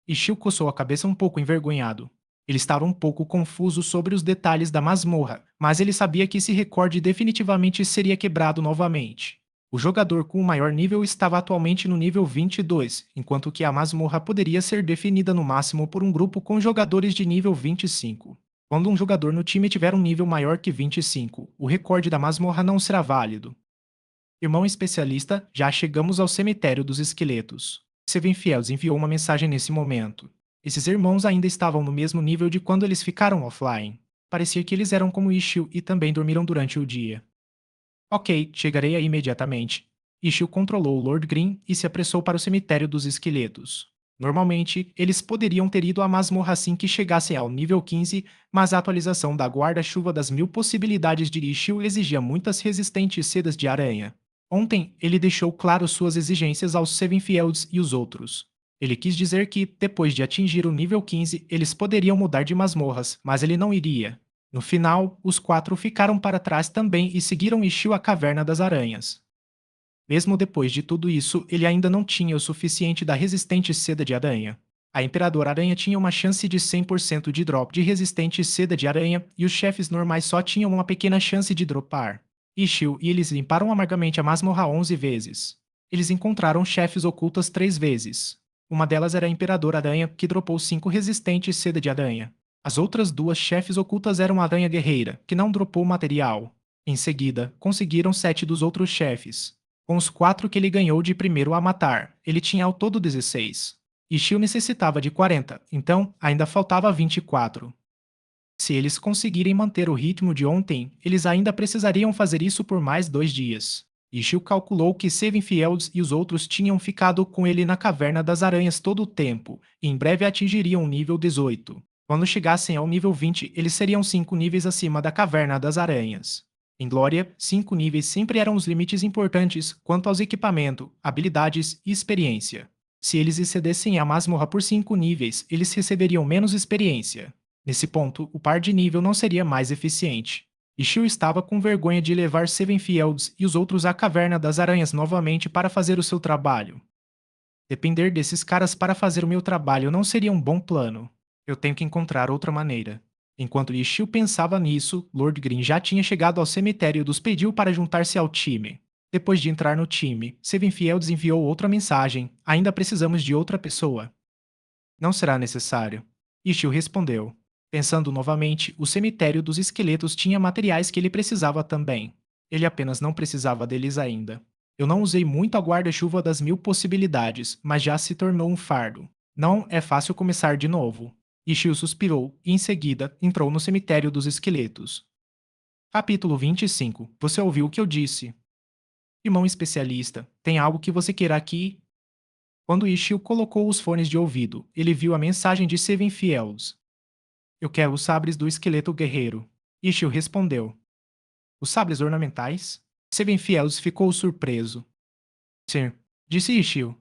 Ishio coçou a cabeça um pouco envergonhado. Ele estava um pouco confuso sobre os detalhes da masmorra, mas ele sabia que esse recorde definitivamente seria quebrado novamente. O jogador com o maior nível estava atualmente no nível 22, enquanto que a masmorra poderia ser definida no máximo por um grupo com jogadores de nível 25. Quando um jogador no time tiver um nível maior que 25, o recorde da masmorra não será válido. Irmão especialista, já chegamos ao cemitério dos esqueletos. Seven Fields enviou uma mensagem nesse momento. Esses irmãos ainda estavam no mesmo nível de quando eles ficaram offline. Parecia que eles eram como Ishio e também dormiram durante o dia. Ok, chegarei aí imediatamente. Ishio controlou o Lord Green e se apressou para o cemitério dos esqueletos. Normalmente, eles poderiam ter ido à masmorra assim que chegassem ao nível 15, mas a atualização da guarda-chuva das 1000 possibilidades de Ishio exigia muitas resistentes sedas de aranha. Ontem, ele deixou claro suas exigências aos Seven Fields e os outros. Ele quis dizer que, depois de atingir o nível 15, eles poderiam mudar de masmorras, mas ele não iria. No final, os 4 ficaram para trás também e seguiram Ishio à Caverna das Aranhas. Mesmo depois de tudo isso, ele ainda não tinha o suficiente da resistente seda de aranha. A Imperador Aranha tinha uma chance de 100% de drop de resistente seda de aranha e os chefes normais só tinham uma pequena chance de dropar. Ishio e eles limparam amargamente a masmorra 11 vezes. Eles encontraram chefes ocultas 3 vezes. Uma delas era a Imperador Aranha, que dropou 5 resistentes seda de aranha. As outras 2 chefes ocultas eram a Aranha Guerreira, que não dropou material. Em seguida, conseguiram 7 dos outros chefes. Com os 4 que ele ganhou de primeiro a matar, ele tinha ao todo 16. Ishio necessitava de 40, então ainda faltava 24. Se eles conseguirem manter o ritmo de ontem, eles ainda precisariam fazer isso por mais 2 dias. Ishio calculou que Seven Fields e os outros tinham ficado com ele na Caverna das Aranhas todo o tempo, e em breve atingiriam o nível 18. Quando chegassem ao nível 20, eles seriam 5 níveis acima da Caverna das Aranhas. Em Glória, 5 níveis sempre eram os limites importantes quanto aos equipamento, habilidades e experiência. Se eles excedessem a masmorra por 5 níveis, eles receberiam menos experiência. Nesse ponto, o par de nível não seria mais eficiente. Ishio estava com vergonha de levar Seven Fields e os outros à Caverna das Aranhas novamente para fazer o seu trabalho. Depender desses caras para fazer o meu trabalho não seria um bom plano. Eu tenho que encontrar outra maneira. Enquanto Ishio pensava nisso, Lord Green já tinha chegado ao cemitério e os pediu para juntar-se ao time. Depois de entrar no time, Seven Fields enviou outra mensagem: ainda precisamos de outra pessoa. Não será necessário. Ishio respondeu. Pensando novamente, o cemitério dos esqueletos tinha materiais que ele precisava também. Ele apenas não precisava deles ainda. Eu não usei muito a guarda-chuva das 1000 possibilidades, mas já se tornou um fardo. Não é fácil começar de novo. Ishio suspirou e, em seguida, entrou no cemitério dos esqueletos. Capítulo 25. Você ouviu o que eu disse? Irmão especialista, tem algo que você queira aqui? Quando Ishio colocou os fones de ouvido, ele viu a mensagem de Seven Fields. Eu quero os sabres do esqueleto guerreiro. Ishio respondeu. Os sabres ornamentais? Seven Fields ficou surpreso. Sim, disse Ishio.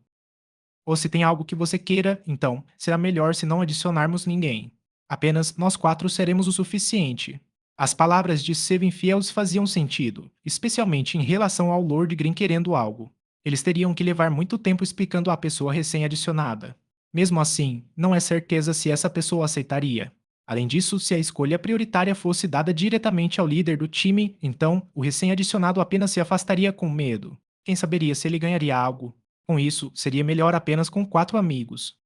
Ou se tem algo que você queira, então será melhor se não adicionarmos ninguém. Apenas nós quatro seremos o suficiente. As palavras de Seven Fields faziam sentido, especialmente em relação ao Lord Green querendo algo. Eles teriam que levar muito tempo explicando à pessoa recém-adicionada. Mesmo assim, não é certeza se essa pessoa aceitaria. Além disso, se a escolha prioritária fosse dada diretamente ao líder do time, então o recém-adicionado apenas se afastaria com medo. Quem saberia se ele ganharia algo? Com isso, seria melhor apenas com 4 amigos.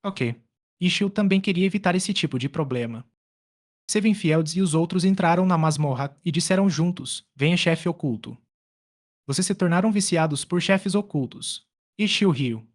Ok. Ishio também queria evitar esse tipo de problema. Seven Fields e os outros entraram na masmorra e disseram juntos: Venha, chefe oculto. Vocês se tornaram viciados por chefes ocultos. Ishio riu.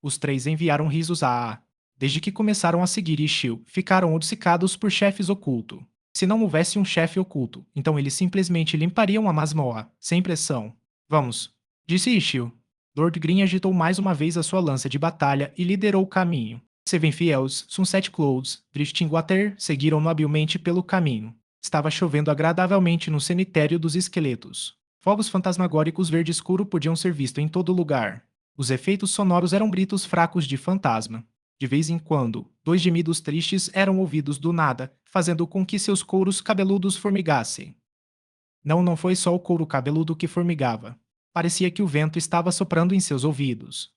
Os três enviaram risos a. Desde que começaram a seguir Ishio, ficaram obcecados por chefes oculto. Se não houvesse um chefe oculto, então eles simplesmente limpariam a masmorra, sem pressão. Vamos, disse Ishio. Lord Green agitou mais uma vez a sua lança de batalha e liderou o caminho. Seven Fields, Sunset Clouds, Drifting Water seguiram-no habilmente pelo caminho. Estava chovendo agradavelmente no cemitério dos esqueletos. Fogos fantasmagóricos verde escuro podiam ser vistos em todo lugar. Os efeitos sonoros eram gritos fracos de fantasma. De vez em quando, dois gemidos tristes eram ouvidos do nada, fazendo com que seus couros cabeludos formigassem. Não, não foi só o couro cabeludo que formigava. Parecia que o vento estava soprando em seus ouvidos.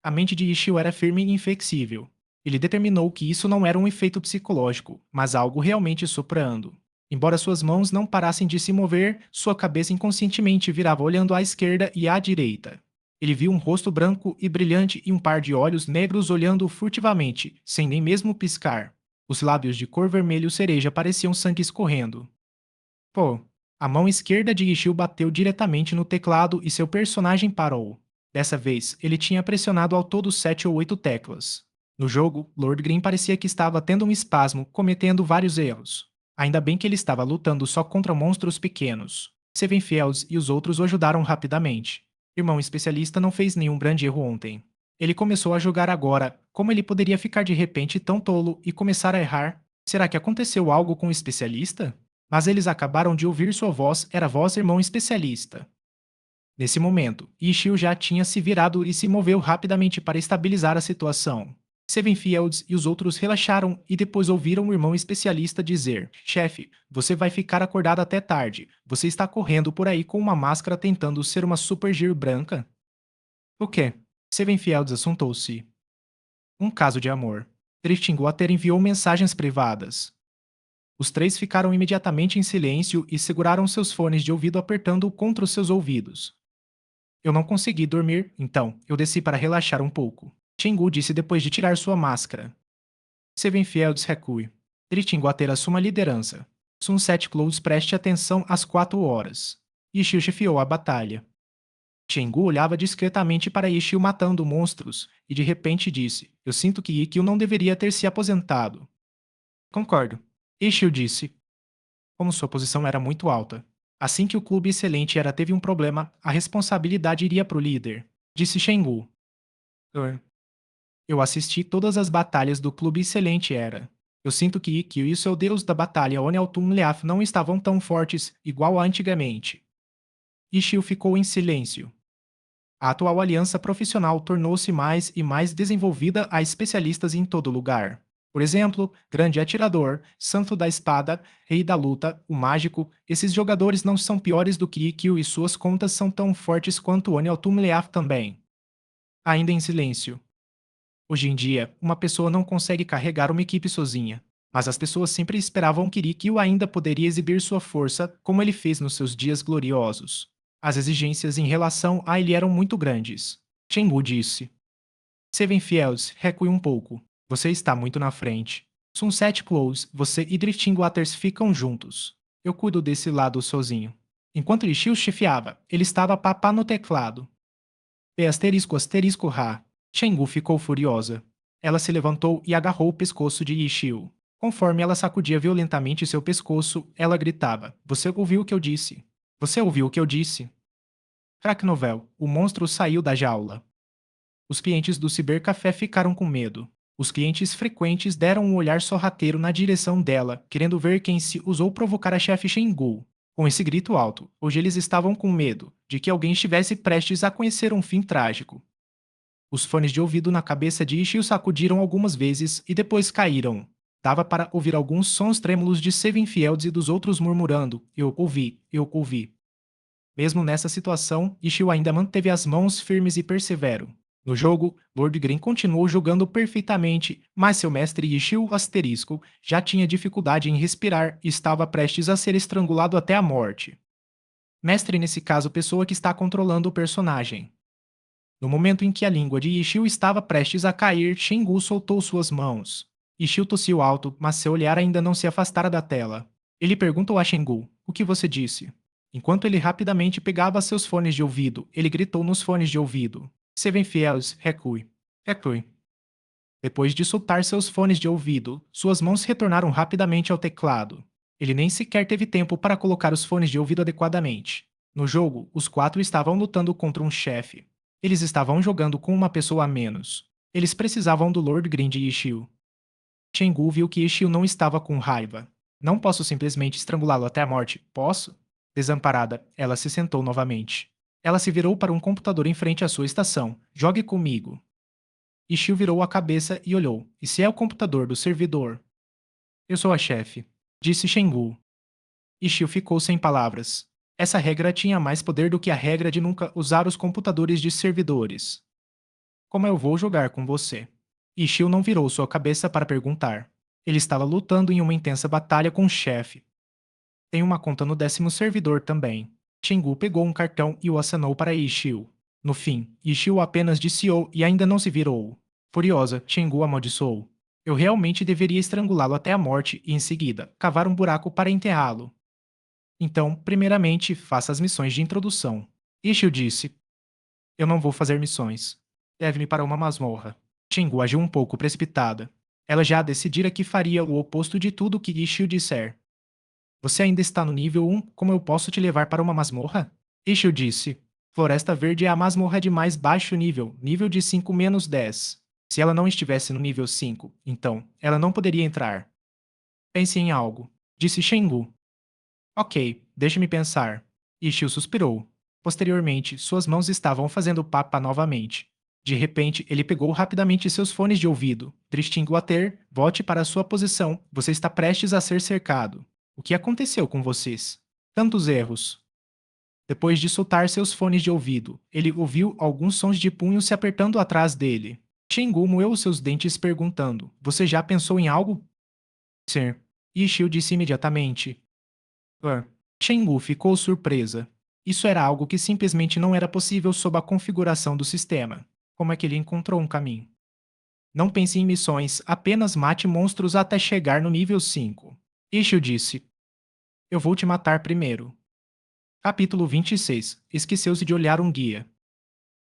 A mente de Ishio era firme e inflexível. Ele determinou que isso não era um efeito psicológico, mas algo realmente soprando. Embora suas mãos não parassem de se mover, sua cabeça inconscientemente virava olhando à esquerda e à direita. Ele viu um rosto branco e brilhante e um par de olhos negros olhando furtivamente, sem nem mesmo piscar. Os lábios de cor vermelho cereja pareciam sangue escorrendo. Pô, a mão esquerda de Ishio bateu diretamente no teclado e seu personagem parou. Dessa vez, ele tinha pressionado ao todo 7 ou 8 teclas. No jogo, Lord Green parecia que estava tendo um espasmo, cometendo vários erros. Ainda bem que ele estava lutando só contra monstros pequenos. Seven Fields e os outros o ajudaram rapidamente. Irmão especialista não fez nenhum grande erro ontem. Ele começou a jogar agora. Como ele poderia ficar de repente tão tolo e começar a errar? Será que aconteceu algo com o especialista? Mas eles acabaram de ouvir sua voz, era a voz irmão especialista. Nesse momento, Ishio já tinha se virado e se moveu rapidamente para estabilizar a situação. Seven Fields e os outros relaxaram e depois ouviram o irmão especialista dizer: Chefe, você vai ficar acordado até tarde. Você está correndo por aí com uma máscara tentando ser uma Super Gear branca? O quê? Seven Fields assuntou-se. Um caso de amor. Drifting Water enviou mensagens privadas. Os três ficaram imediatamente em silêncio e seguraram seus fones de ouvido apertando contra os seus ouvidos. Eu não consegui dormir, então eu desci para relaxar um pouco. Chengu disse depois de tirar sua máscara. Seven Fields recue. Drifting assuma a liderança. Sunset Clouds preste atenção às 4 horas. Ishio chefiou a batalha. Chengu olhava discretamente para Ishio matando monstros e de repente disse: Eu sinto que Ikkyu não deveria ter se aposentado. Concordo. Ishio disse. Como sua posição era muito alta. Assim que o clube excelente era teve um problema, a responsabilidade iria para o líder, disse Shengu. Eu assisti todas as batalhas do clube excelente era. Eu sinto que Ikkyu e o seu deus da batalha Oneltum Leaf não estavam tão fortes igual a antigamente. Ishio ficou em silêncio. A atual aliança profissional tornou-se mais e mais desenvolvida a especialistas em todo lugar. Por exemplo, Grande Atirador, Santo da Espada, Rei da Luta, o Mágico, esses jogadores não são piores do que Ikkyu e suas contas são tão fortes quanto Oni Leaf também. Ainda em silêncio. Hoje em dia, uma pessoa não consegue carregar uma equipe sozinha, mas as pessoas sempre esperavam que Ikkyu ainda poderia exibir sua força como ele fez nos seus dias gloriosos. As exigências em relação a ele eram muito grandes. Shenmue disse. Seven Fields, recue um pouco. Você está muito na frente. Sunset Close, você e Drifting Waters ficam juntos. Eu cuido desse lado sozinho. Enquanto Ishio chefiava, ele estava a papar no teclado. P asterisco asterisco Ra. Shengu ficou furiosa. Ela se levantou e agarrou o pescoço de Ishio. Conforme ela sacudia violentamente seu pescoço, ela gritava: Você ouviu o que eu disse? Você ouviu o que eu disse? Cracknovel, o monstro saiu da jaula. Os clientes do cibercafé ficaram com medo. Os clientes frequentes deram um olhar sorrateiro na direção dela, querendo ver quem se usou provocar a chefe Shengu. Com esse grito alto, hoje eles estavam com medo de que alguém estivesse prestes a conhecer um fim trágico. Os fones de ouvido na cabeça de Ishii sacudiram algumas vezes e depois caíram. Dava para ouvir alguns sons trêmulos de Sevenfields e dos outros murmurando: Eu ouvi, eu ouvi. Mesmo nessa situação, Ishii ainda manteve as mãos firmes e persevero. No jogo, Lord Green continuou jogando perfeitamente, mas seu mestre Ishii Asterisco já tinha dificuldade em respirar e estava prestes a ser estrangulado até a morte. Mestre nesse caso, pessoa que está controlando o personagem. No momento em que a língua de Ishii estava prestes a cair, Shengu soltou suas mãos. Ishii tossiu alto, mas seu olhar ainda não se afastara da tela. Ele perguntou a Shengu: O que você disse? Enquanto ele rapidamente pegava seus fones de ouvido, ele gritou nos fones de ouvido: Seven Fiels, recue. Recue. Depois de soltar seus fones de ouvido, suas mãos retornaram rapidamente ao teclado. Ele nem sequer teve tempo para colocar os fones de ouvido adequadamente. No jogo, os quatro estavam lutando contra um chefe. Eles estavam jogando com uma pessoa a menos. Eles precisavam do Lord Green de Ishii. Chenggu viu que Ishii não estava com raiva. Não posso simplesmente estrangulá-lo até a morte, posso? Desamparada, ela se sentou novamente. Ela se virou para um computador em frente à sua estação. Jogue comigo. Ishii virou a cabeça e olhou. E se é o computador do servidor? Eu sou a chefe, disse Chenggu. Ishii ficou sem palavras. Essa regra tinha mais poder do que a regra de nunca usar os computadores de servidores. Como eu vou jogar com você? Ishii não virou sua cabeça para perguntar. Ele estava lutando em uma intensa batalha com o chefe. Tem uma conta no 10º servidor também. Chenggu pegou um cartão e o acenou para Ishii. No fim, Ishii apenas disse e ainda não se virou. Furiosa, Chenggu amaldiçoou. Eu realmente deveria estrangulá-lo até a morte e, em seguida, cavar um buraco para enterrá-lo. Então, primeiramente, faça as missões de introdução. Ishii disse: Eu não vou fazer missões. Leve-me para uma masmorra. Chenggu agiu um pouco precipitada. Ela já decidira que faria o oposto de tudo o que Ishii disser. Você ainda está no nível 1, como eu posso te levar para uma masmorra? Ishii disse. Floresta Verde é a masmorra de mais baixo nível, nível de 5-10. Se ela não estivesse no nível 5, então, ela não poderia entrar. Pense em algo, disse Chenggu. Ok, deixe-me pensar. Ishii suspirou. Posteriormente, suas mãos estavam fazendo papa novamente. De repente, ele pegou rapidamente seus fones de ouvido. Tristingo a ter, volte para sua posição. Você está prestes a ser cercado. O que aconteceu com vocês? Tantos erros. Depois de soltar seus fones de ouvido, ele ouviu alguns sons de punhos se apertando atrás dele. Shengu moeu os seus dentes perguntando: Você já pensou em algo? Sim. Ishii disse imediatamente. Shengu ficou surpresa. Isso era algo que simplesmente não era possível sob a configuração do sistema. Como é que ele encontrou um caminho? Não pense em missões, apenas mate monstros até chegar no nível 5. Ishii disse. Eu vou te matar primeiro. Capítulo 26. Esqueceu-se de olhar um guia.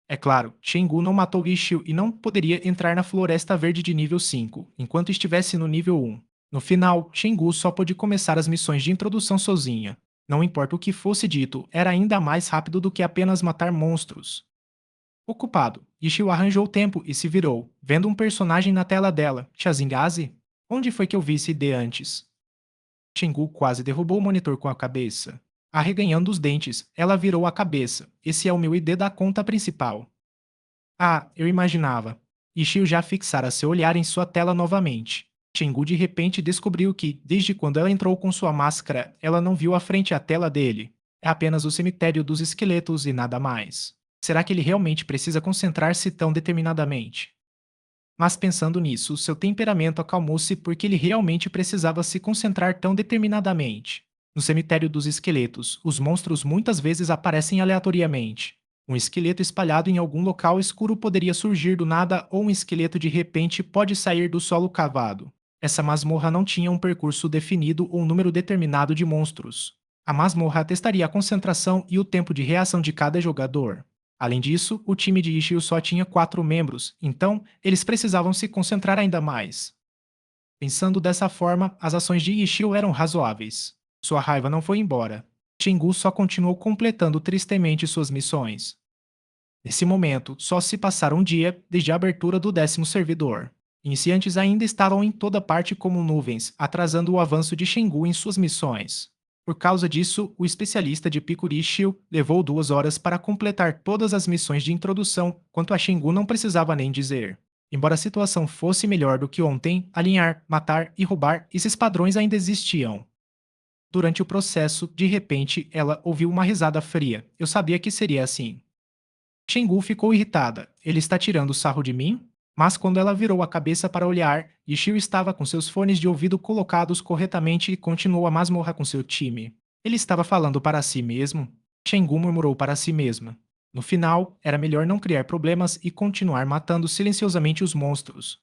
É claro, Shengu não matou Ishii e não poderia entrar na Floresta Verde de nível 5, enquanto estivesse no nível 1. No final, Shengu só pôde começar as missões de introdução sozinha. Não importa o que fosse dito, era ainda mais rápido do que apenas matar monstros. Ocupado, Ishii arranjou tempo e se virou, vendo um personagem na tela dela. Shazingazi? Onde foi que eu vi esse ID antes? Shengu quase derrubou o monitor com a cabeça. Arreganhando os dentes, ela virou a cabeça. Esse é o meu ID da conta principal. Ah, eu imaginava. Ishii já fixara seu olhar em sua tela novamente. Shengu de repente descobriu que, desde quando ela entrou com sua máscara, ela não viu à frente a tela dele. É apenas o cemitério dos esqueletos e nada mais. Será que ele realmente precisa concentrar-se tão determinadamente? Mas pensando nisso, seu temperamento acalmou-se porque ele realmente precisava se concentrar tão determinadamente. No cemitério dos esqueletos, os monstros muitas vezes aparecem aleatoriamente. Um esqueleto espalhado em algum local escuro poderia surgir do nada ou um esqueleto de repente pode sair do solo cavado. Essa masmorra não tinha um percurso definido ou um número determinado de monstros. A masmorra testaria a concentração e o tempo de reação de cada jogador. Além disso, o time de Ishii só tinha 4 membros, então eles precisavam se concentrar ainda mais. Pensando dessa forma, as ações de Ishii eram razoáveis. Sua raiva não foi embora. Shengu só continuou completando tristemente suas missões. Nesse momento, só se passara um dia desde a abertura do 10º servidor. Iniciantes ainda estavam em toda parte como nuvens, atrasando o avanço de Shengu em suas missões. Por causa disso, o especialista de Pikurishio levou 2 horas para completar todas as missões de introdução, quanto a Shengu não precisava nem dizer. Embora a situação fosse melhor do que ontem, alinhar, matar e roubar, esses padrões ainda existiam. Durante o processo, de repente, ela ouviu uma risada fria. Eu sabia que seria assim. Shengu ficou irritada. Ele está tirando sarro de mim? Mas quando ela virou a cabeça para olhar, Yishio estava com seus fones de ouvido colocados corretamente e continuou a masmorra com seu time. Ele estava falando para si mesmo? Shengu murmurou para si mesma. No final, era melhor não criar problemas e continuar matando silenciosamente os monstros.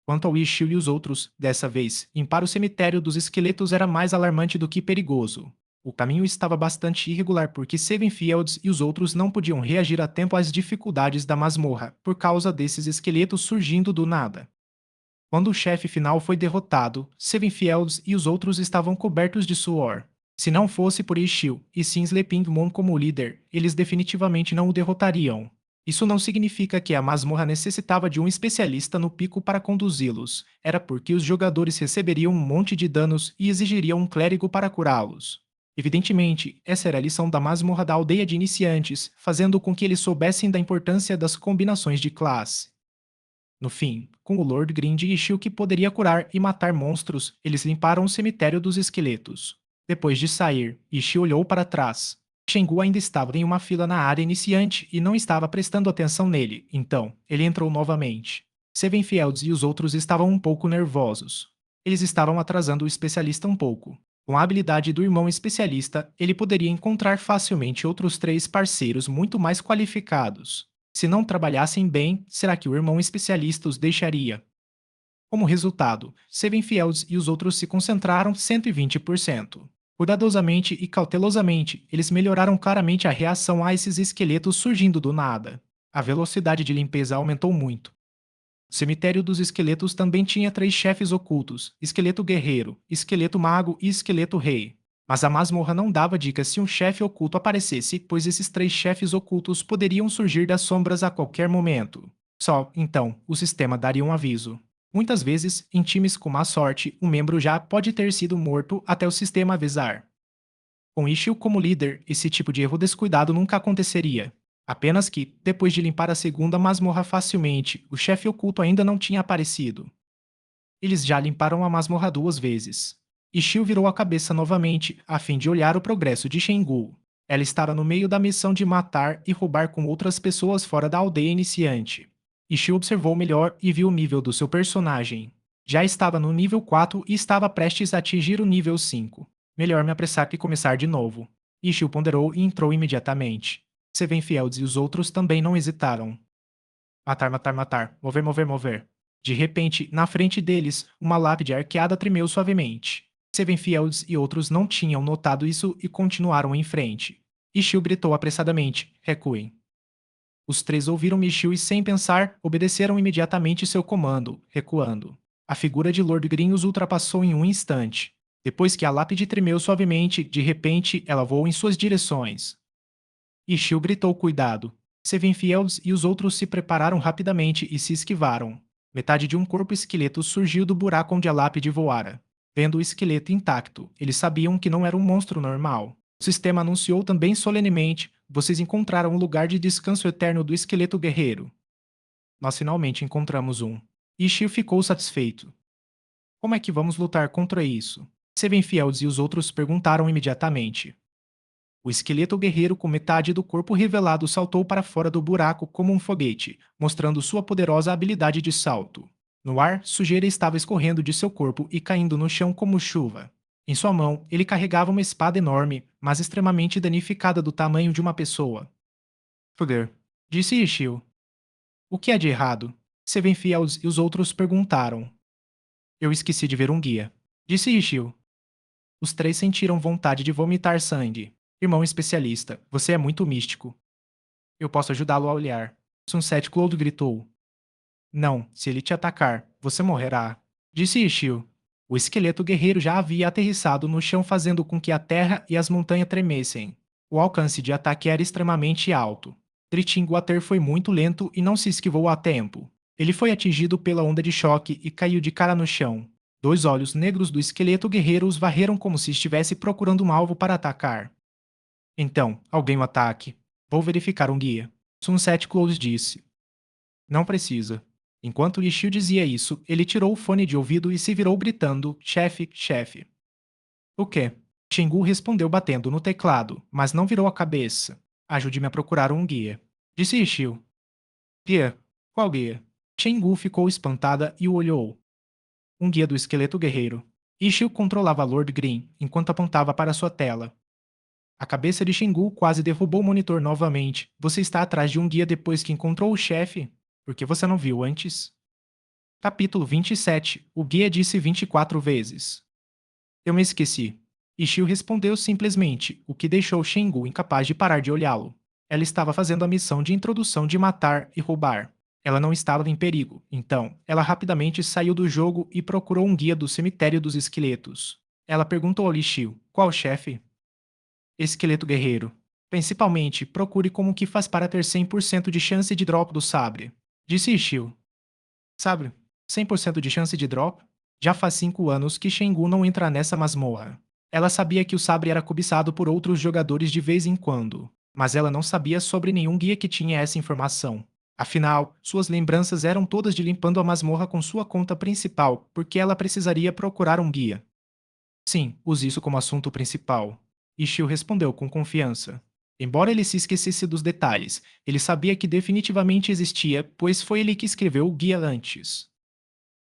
Quanto ao Ishio e os outros, dessa vez, limpar o cemitério dos esqueletos era mais alarmante do que perigoso. O caminho estava bastante irregular porque Seven Fields e os outros não podiam reagir a tempo às dificuldades da masmorra, por causa desses esqueletos surgindo do nada. Quando o chefe final foi derrotado, Seven Fields e os outros estavam cobertos de suor. Se não fosse por Ishio e sim Sleeping Moon como líder, eles definitivamente não o derrotariam. Isso não significa que a masmorra necessitava de um especialista no pico para conduzi-los. Era porque os jogadores receberiam um monte de danos e exigiriam um clérigo para curá-los. Evidentemente, essa era a lição da masmorra da aldeia de iniciantes, fazendo com que eles soubessem da importância das combinações de classe. No fim, com o Lord Grind e Ishio que poderia curar e matar monstros, eles limparam o cemitério dos esqueletos. Depois de sair, Ishio olhou para trás. Shengu ainda estava em uma fila na área iniciante e não estava prestando atenção nele, então, ele entrou novamente. Sevenfields e os outros estavam um pouco nervosos. Eles estavam atrasando o especialista um pouco. Com a habilidade do irmão especialista, ele poderia encontrar facilmente outros 3 parceiros muito mais qualificados. Se não trabalhassem bem, será que o irmão especialista os deixaria? Como resultado, Sevenfields e os outros se concentraram 120%. Cuidadosamente e cautelosamente, eles melhoraram claramente a reação a esses esqueletos surgindo do nada. A velocidade de limpeza aumentou muito. O cemitério dos esqueletos também tinha 3 chefes ocultos: esqueleto guerreiro, esqueleto mago e esqueleto rei. Mas a masmorra não dava dicas se um chefe oculto aparecesse, pois esses 3 chefes ocultos poderiam surgir das sombras a qualquer momento. Só, então, o sistema daria um aviso. Muitas vezes, em times com má sorte, um membro já pode ter sido morto até o sistema avisar. Com Ishio como líder, esse tipo de erro descuidado nunca aconteceria. Apenas que, depois de limpar a segunda masmorra facilmente, o chefe oculto ainda não tinha aparecido. Eles já limparam a masmorra 2 vezes. Ishio virou a cabeça novamente, a fim de olhar o progresso de Shengu. Ela estava no meio da missão de matar e roubar com outras pessoas fora da aldeia iniciante. Ishio observou melhor e viu o nível do seu personagem. Já estava no nível 4 e estava prestes a atingir o nível 5. Melhor me apressar que começar de novo. Ishio ponderou e entrou imediatamente. Sevenfields e os outros também não hesitaram. Matar, matar, matar. Mover, mover, mover. De repente, na frente deles, uma lápide arqueada tremeu suavemente. Sevenfields e outros não tinham notado isso e continuaram em frente. Ishio gritou apressadamente: recuem. Os 3 ouviram Michiu e, sem pensar, obedeceram imediatamente seu comando, recuando. A figura de Lord Green os ultrapassou em um instante. Depois que a lápide tremeu suavemente, de repente, ela voou em suas direções. Ishio gritou cuidado. Sevenfields e os outros se prepararam rapidamente e se esquivaram. Metade de um corpo esqueleto surgiu do buraco onde a lápide voara. Vendo o esqueleto intacto, eles sabiam que não era um monstro normal. O sistema anunciou também solenemente: vocês encontraram o lugar de descanso eterno do esqueleto guerreiro. Nós finalmente encontramos um. Ishio ficou satisfeito. Como é que vamos lutar contra isso? Sevenfields e os outros perguntaram imediatamente. O esqueleto guerreiro com metade do corpo revelado saltou para fora do buraco como um foguete, mostrando sua poderosa habilidade de salto. No ar, sujeira estava escorrendo de seu corpo e caindo no chão como chuva. Em sua mão, ele carregava uma espada enorme, mas extremamente danificada do tamanho de uma pessoa. Foder, disse Ishio. O que é de errado? Sevenfields e os outros perguntaram. Eu esqueci de ver um guia, disse Ishio. Os 3 sentiram vontade de vomitar sangue. Irmão especialista, você é muito místico. Eu posso ajudá-lo a olhar. Sunset Cloud gritou. Não, se ele te atacar, você morrerá, disse Ishio. O esqueleto guerreiro já havia aterrissado no chão, fazendo com que a terra e as montanhas tremessem. O alcance de ataque era extremamente alto. Tritinguater foi muito lento e não se esquivou a tempo. Ele foi atingido pela onda de choque e caiu de cara no chão. Dois olhos negros do esqueleto guerreiro os varreram como se estivesse procurando um alvo para atacar. Então, alguém o ataque. Vou verificar um guia. Sunset Close disse. Não precisa. Enquanto Ishio dizia isso, ele tirou o fone de ouvido e se virou gritando: chefe, chefe. O quê? Xingu respondeu batendo no teclado, mas não virou a cabeça. Ajude-me a procurar um guia. Disse Ishio. Guia? Qual guia? Xingu ficou espantada e o olhou. Um guia do esqueleto guerreiro. Ishio controlava Lord Green enquanto apontava para sua tela. A cabeça de Xingu quase derrubou o monitor novamente. Você está atrás de um guia depois que encontrou o chefe? Por que você não viu antes? Capítulo 27. O guia disse 24 vezes. Eu me esqueci. Ishio respondeu simplesmente, o que deixou Xingu incapaz de parar de olhá-lo. Ela estava fazendo a missão de introdução de matar e roubar. Ela não estava em perigo, então, ela rapidamente saiu do jogo e procurou um guia do cemitério dos esqueletos. Ela perguntou ao Ishio, qual chefe? Esqueleto guerreiro. Principalmente, procure como que faz para ter 100% de chance de drop do sabre. Disse Ishio. Sabe, 100% de chance de drop? Já faz 5 anos que Shengu não entra nessa masmorra. Ela sabia que o sabre era cobiçado por outros jogadores de vez em quando, mas ela não sabia sobre nenhum guia que tinha essa informação. Afinal, suas lembranças eram todas de limpando a masmorra com sua conta principal, porque ela precisaria procurar um guia. Sim, use isso como assunto principal. Ishio respondeu com confiança. Embora ele se esquecesse dos detalhes, ele sabia que definitivamente existia, pois foi ele que escreveu o guia antes.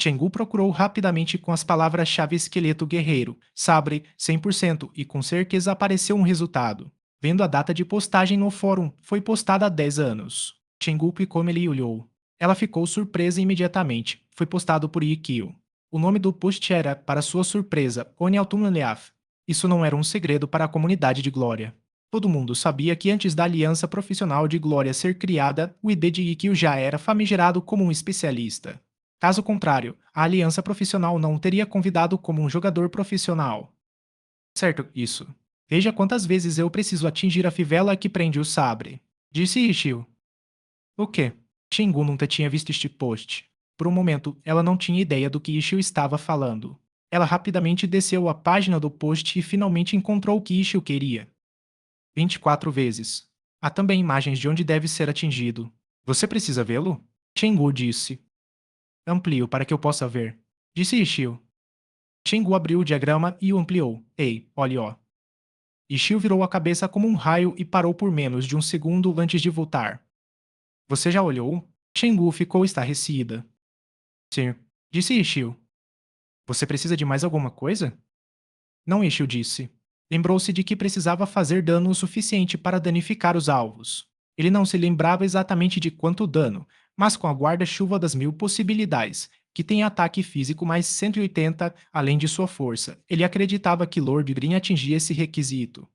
Chenggu procurou rapidamente com as palavras-chave esqueleto guerreiro, sabre, 100% e com certeza apareceu um resultado. Vendo a data de postagem no fórum, foi postada há 10 anos. Chenggu picou-me e olhou. Ela ficou surpresa imediatamente. Foi postado por Ikkyo. O nome do post era, para sua surpresa, Oni Autumnaleaf. Isso não era um segredo para a comunidade de Glória. Todo mundo sabia que antes da aliança profissional de Glória ser criada, o ID de Ikkyo já era famigerado como um especialista. Caso contrário, a aliança profissional não o teria convidado como um jogador profissional. Certo, isso. Veja quantas vezes eu preciso atingir a fivela que prende o sabre. Disse Ishio. O quê? Shingu nunca tinha visto este post. Por um momento, ela não tinha ideia do que Ishio estava falando. Ela rapidamente desceu a página do post e finalmente encontrou o que Ishio queria. 24 vezes. Há também imagens de onde deve ser atingido. Você precisa vê-lo? Shingu disse. Amplio para que eu possa ver. Disse Ishio. Shingu abriu o diagrama e o ampliou. Ei, olhe ó. Ishio virou a cabeça como um raio e parou por menos de um segundo antes de voltar. Você já olhou? Shingu ficou estarrecida. Sim. Disse Ishio. Você precisa de mais alguma coisa? Não, Ishio disse. Lembrou-se de que precisava fazer dano o suficiente para danificar os alvos. Ele não se lembrava exatamente de quanto dano, mas com a guarda-chuva das 1000 possibilidades, que tem ataque físico mais 180 além de sua força, ele acreditava que Lord Green atingia esse requisito.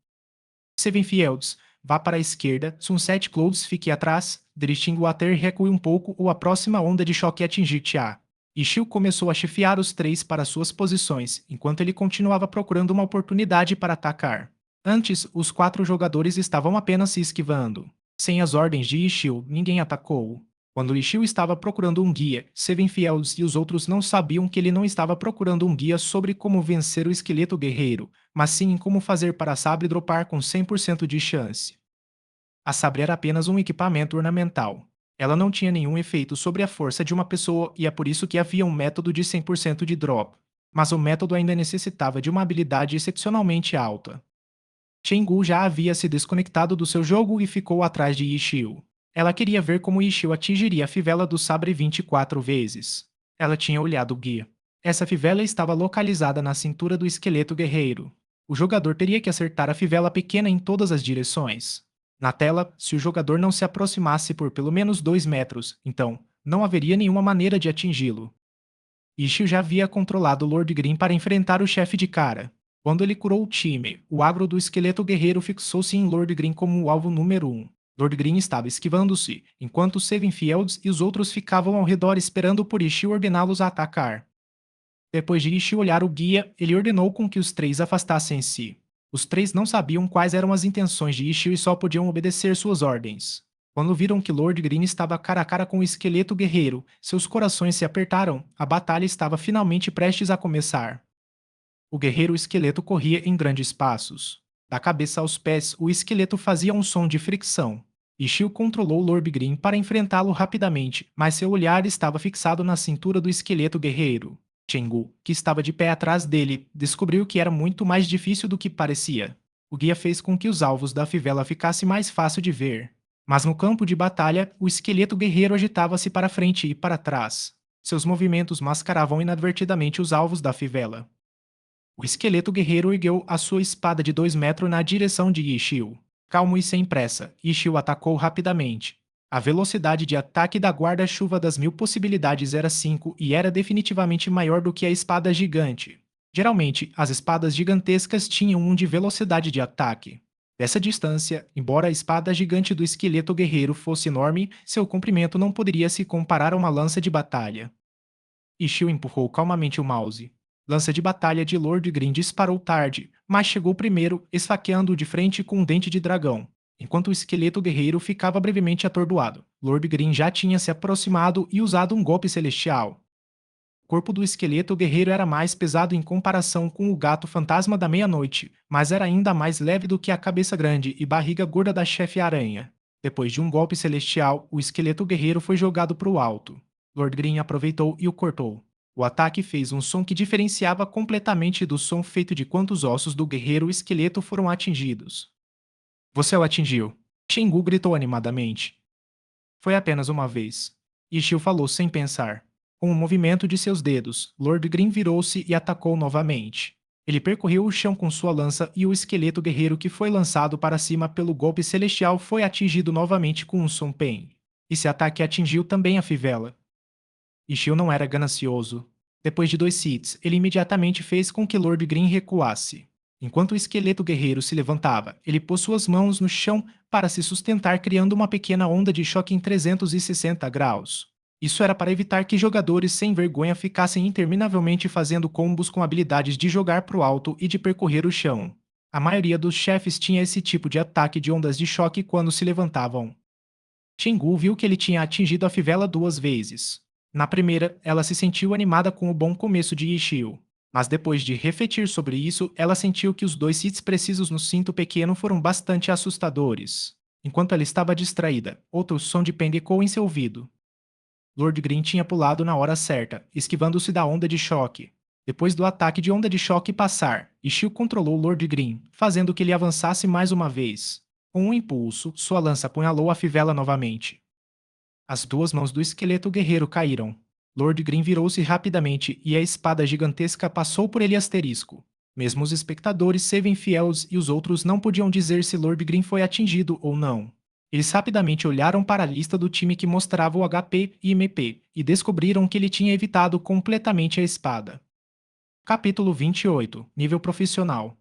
Sevenfields, vá para a esquerda, Sunset Close fique atrás, Drifting Water recue um pouco ou a próxima onda de choque atingir-te-á. Ishio começou a chefiar os três para suas posições, enquanto ele continuava procurando uma oportunidade para atacar. Antes, os 4 jogadores estavam apenas se esquivando. Sem as ordens de Ishio, ninguém atacou. Quando Ishio estava procurando um guia, Sevenfields e os outros não sabiam que ele não estava procurando um guia sobre como vencer o esqueleto guerreiro, mas sim em como fazer para a sabre dropar com 100% de chance. A sabre era apenas um equipamento ornamental. Ela não tinha nenhum efeito sobre a força de uma pessoa e é por isso que havia um método de 100% de drop. Mas o método ainda necessitava de uma habilidade excepcionalmente alta. Chenggu já havia se desconectado do seu jogo e ficou atrás de Ishio. Ela queria ver como Ishio atingiria a fivela do sabre 24 vezes. Ela tinha olhado o guia. Essa fivela estava localizada na cintura do esqueleto guerreiro. O jogador teria que acertar a fivela pequena em todas as direções. Na tela, se o jogador não se aproximasse por pelo menos 2 metros, então, não haveria nenhuma maneira de atingi-lo. Ishio já havia controlado Lord Green para enfrentar o chefe de cara. Quando ele curou o time, o agro do esqueleto guerreiro fixou-se em Lord Green como o alvo número 1. Lord Green estava esquivando-se, enquanto Sevenfields e os outros ficavam ao redor esperando por Ishio ordená-los a atacar. Depois de Ishio olhar o guia, ele ordenou com que os 3 afastassem-se. Os 3 não sabiam quais eram as intenções de Ishio e só podiam obedecer suas ordens. Quando viram que Lord Green estava cara a cara com o esqueleto guerreiro, seus corações se apertaram, a batalha estava finalmente prestes a começar. O guerreiro esqueleto corria em grandes passos. Da cabeça aos pés, o esqueleto fazia um som de fricção. Ishio controlou Lord Green para enfrentá-lo rapidamente, mas seu olhar estava fixado na cintura do esqueleto guerreiro. Chengu, que estava de pé atrás dele, descobriu que era muito mais difícil do que parecia. O guia fez com que os alvos da fivela ficassem mais fácil de ver. Mas no campo de batalha, o esqueleto guerreiro agitava-se para frente e para trás. Seus movimentos mascaravam inadvertidamente os alvos da fivela. O esqueleto guerreiro ergueu a sua espada de 2 metros na direção de Ishio. Calmo e sem pressa, Ishio atacou rapidamente. A velocidade de ataque da guarda-chuva das 1000 possibilidades era 5 e era definitivamente maior do que a espada gigante. Geralmente, as espadas gigantescas tinham 1 de velocidade de ataque. Dessa distância, embora a espada gigante do esqueleto guerreiro fosse enorme, seu comprimento não poderia se comparar a uma lança de batalha. Ishio empurrou calmamente o mouse. Lança de batalha de Lord Green disparou tarde, mas chegou primeiro, esfaqueando-o de frente com um dente de dragão. Enquanto o esqueleto guerreiro ficava brevemente atordoado, Lord Green já tinha se aproximado e usado um golpe celestial. O corpo do esqueleto guerreiro era mais pesado em comparação com o gato fantasma da meia-noite, mas era ainda mais leve do que a cabeça grande e barriga gorda da chefe-aranha. Depois de um golpe celestial, o esqueleto guerreiro foi jogado para o alto. Lord Green aproveitou e o cortou. O ataque fez um som que diferenciava completamente do som feito de quantos ossos do guerreiro esqueleto foram atingidos. Você o atingiu. Shingu gritou animadamente. Foi apenas uma vez. Ishio falou sem pensar. Com um movimento de seus dedos, Lord Green virou-se e atacou novamente. Ele percorreu o chão com sua lança e o esqueleto guerreiro que foi lançado para cima pelo golpe celestial foi atingido novamente com um som pen. Esse ataque atingiu também a fivela. Ishio não era ganancioso. Depois de 2 hits, ele imediatamente fez com que Lord Green recuasse. Enquanto o esqueleto guerreiro se levantava, ele pôs suas mãos no chão para se sustentar, criando uma pequena onda de choque em 360 graus. Isso era para evitar que jogadores sem vergonha ficassem interminavelmente fazendo combos com habilidades de jogar pro alto e de percorrer o chão. A maioria dos chefes tinha esse tipo de ataque de ondas de choque quando se levantavam. Shingu viu que ele tinha atingido a fivela 2 vezes. Na primeira, ela se sentiu animada com o bom começo de Ishio. Mas depois de refletir sobre isso, ela sentiu que os 2 hits precisos no cinto pequeno foram bastante assustadores. Enquanto ela estava distraída, outro som de pen ecoou em seu ouvido. Lord Green tinha pulado na hora certa, esquivando-se da onda de choque. Depois do ataque de onda de choque passar, Ishio controlou Lord Green, fazendo que ele avançasse mais uma vez. Com um impulso, sua lança apunhalou a fivela novamente. As 2 mãos do esqueleto guerreiro caíram. Lord Green virou-se rapidamente e a espada gigantesca passou por ele asterisco. Mesmo os espectadores Seven Fields e os outros não podiam dizer se Lord Green foi atingido ou não. Eles rapidamente olharam para a lista do time que mostrava o HP e MP e descobriram que ele tinha evitado completamente a espada. Capítulo 28 Nível Profissional.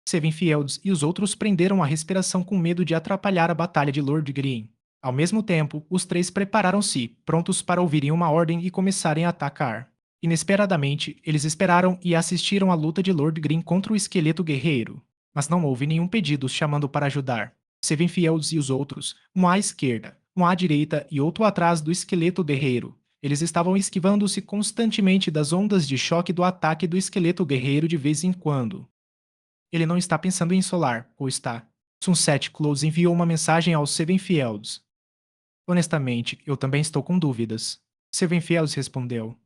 Seven Fields e os outros prenderam a respiração com medo de atrapalhar a batalha de Lord Green. Ao mesmo tempo, os 3 prepararam-se, prontos para ouvirem uma ordem e começarem a atacar. Inesperadamente, eles esperaram e assistiram à luta de Lord Green contra o esqueleto guerreiro. Mas não houve nenhum pedido chamando para ajudar. Seven Fields e os outros, um à esquerda, um à direita e outro atrás do esqueleto guerreiro. Eles estavam esquivando-se constantemente das ondas de choque do ataque do esqueleto guerreiro de vez em quando. Ele não está pensando em solar, ou está? Sunset Close enviou uma mensagem aos Seven Fields. Honestamente, eu também estou com dúvidas. Seven Fields respondeu.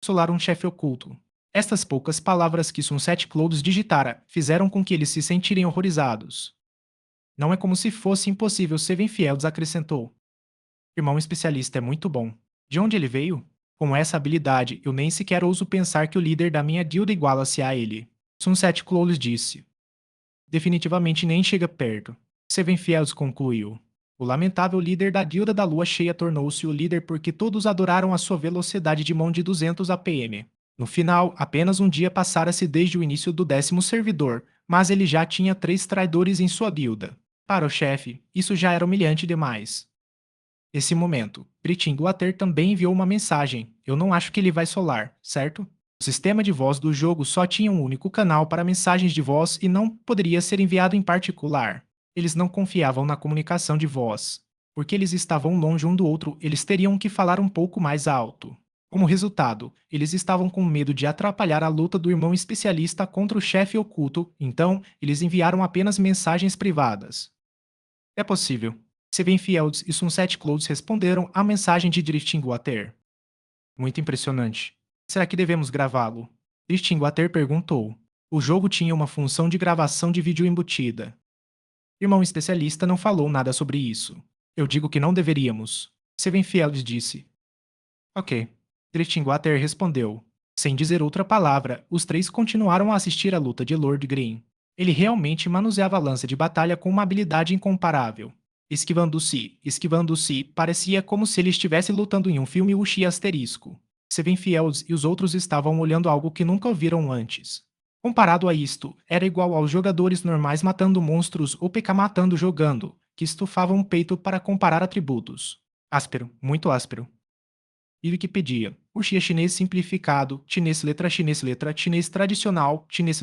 Solar um chefe oculto. Estas poucas palavras que Sunset Clouds digitara fizeram com que eles se sentirem horrorizados. Não é como se fosse impossível, Seven Fields acrescentou. Irmão especialista é muito bom. De onde ele veio? Com essa habilidade, eu nem sequer ouso pensar que o líder da minha guilda iguala-se a ele. Sunset Clouds disse. Definitivamente nem chega perto. Seven Fields concluiu. O lamentável líder da guilda da lua cheia tornou-se o líder porque todos adoraram a sua velocidade de mão de 200 APM. No final, apenas um dia passara-se desde o início do 10º servidor, mas ele já tinha 3 traidores em sua guilda. Para o chefe, isso já era humilhante demais. Nesse momento, Britin Guater também enviou uma mensagem. Eu não acho que ele vai solar, certo? O sistema de voz do jogo só tinha um único canal para mensagens de voz e não poderia ser enviado em particular. Eles não confiavam na comunicação de voz. Porque eles estavam longe um do outro, eles teriam que falar um pouco mais alto. Como resultado, eles estavam com medo de atrapalhar a luta do irmão especialista contra o chefe oculto, então eles enviaram apenas mensagens privadas. É possível. Seven Fields e Sunset Clouds responderam à mensagem de Drifting Water. Muito impressionante. Será que devemos gravá-lo? Drifting Water perguntou. O jogo tinha uma função de gravação de vídeo embutida. Irmão especialista não falou nada sobre isso. Eu digo que não deveríamos. Seven Fields disse. Ok. Drifting Water respondeu. Sem dizer outra palavra, os três continuaram a assistir à luta de Lord Green. Ele realmente manuseava a lança de batalha com uma habilidade incomparável. Esquivando-se, parecia como se ele estivesse lutando em um filme Uchi asterisco. Seven Fields e os outros estavam olhando algo que nunca viram antes. Comparado a isto, era igual aos jogadores normais matando monstros ou PK matando jogando, que estufavam o peito para comparar atributos. Áspero, muito áspero. E Wikipedia. O Xia chinês simplificado, chinês letra, chinês tradicional, chinês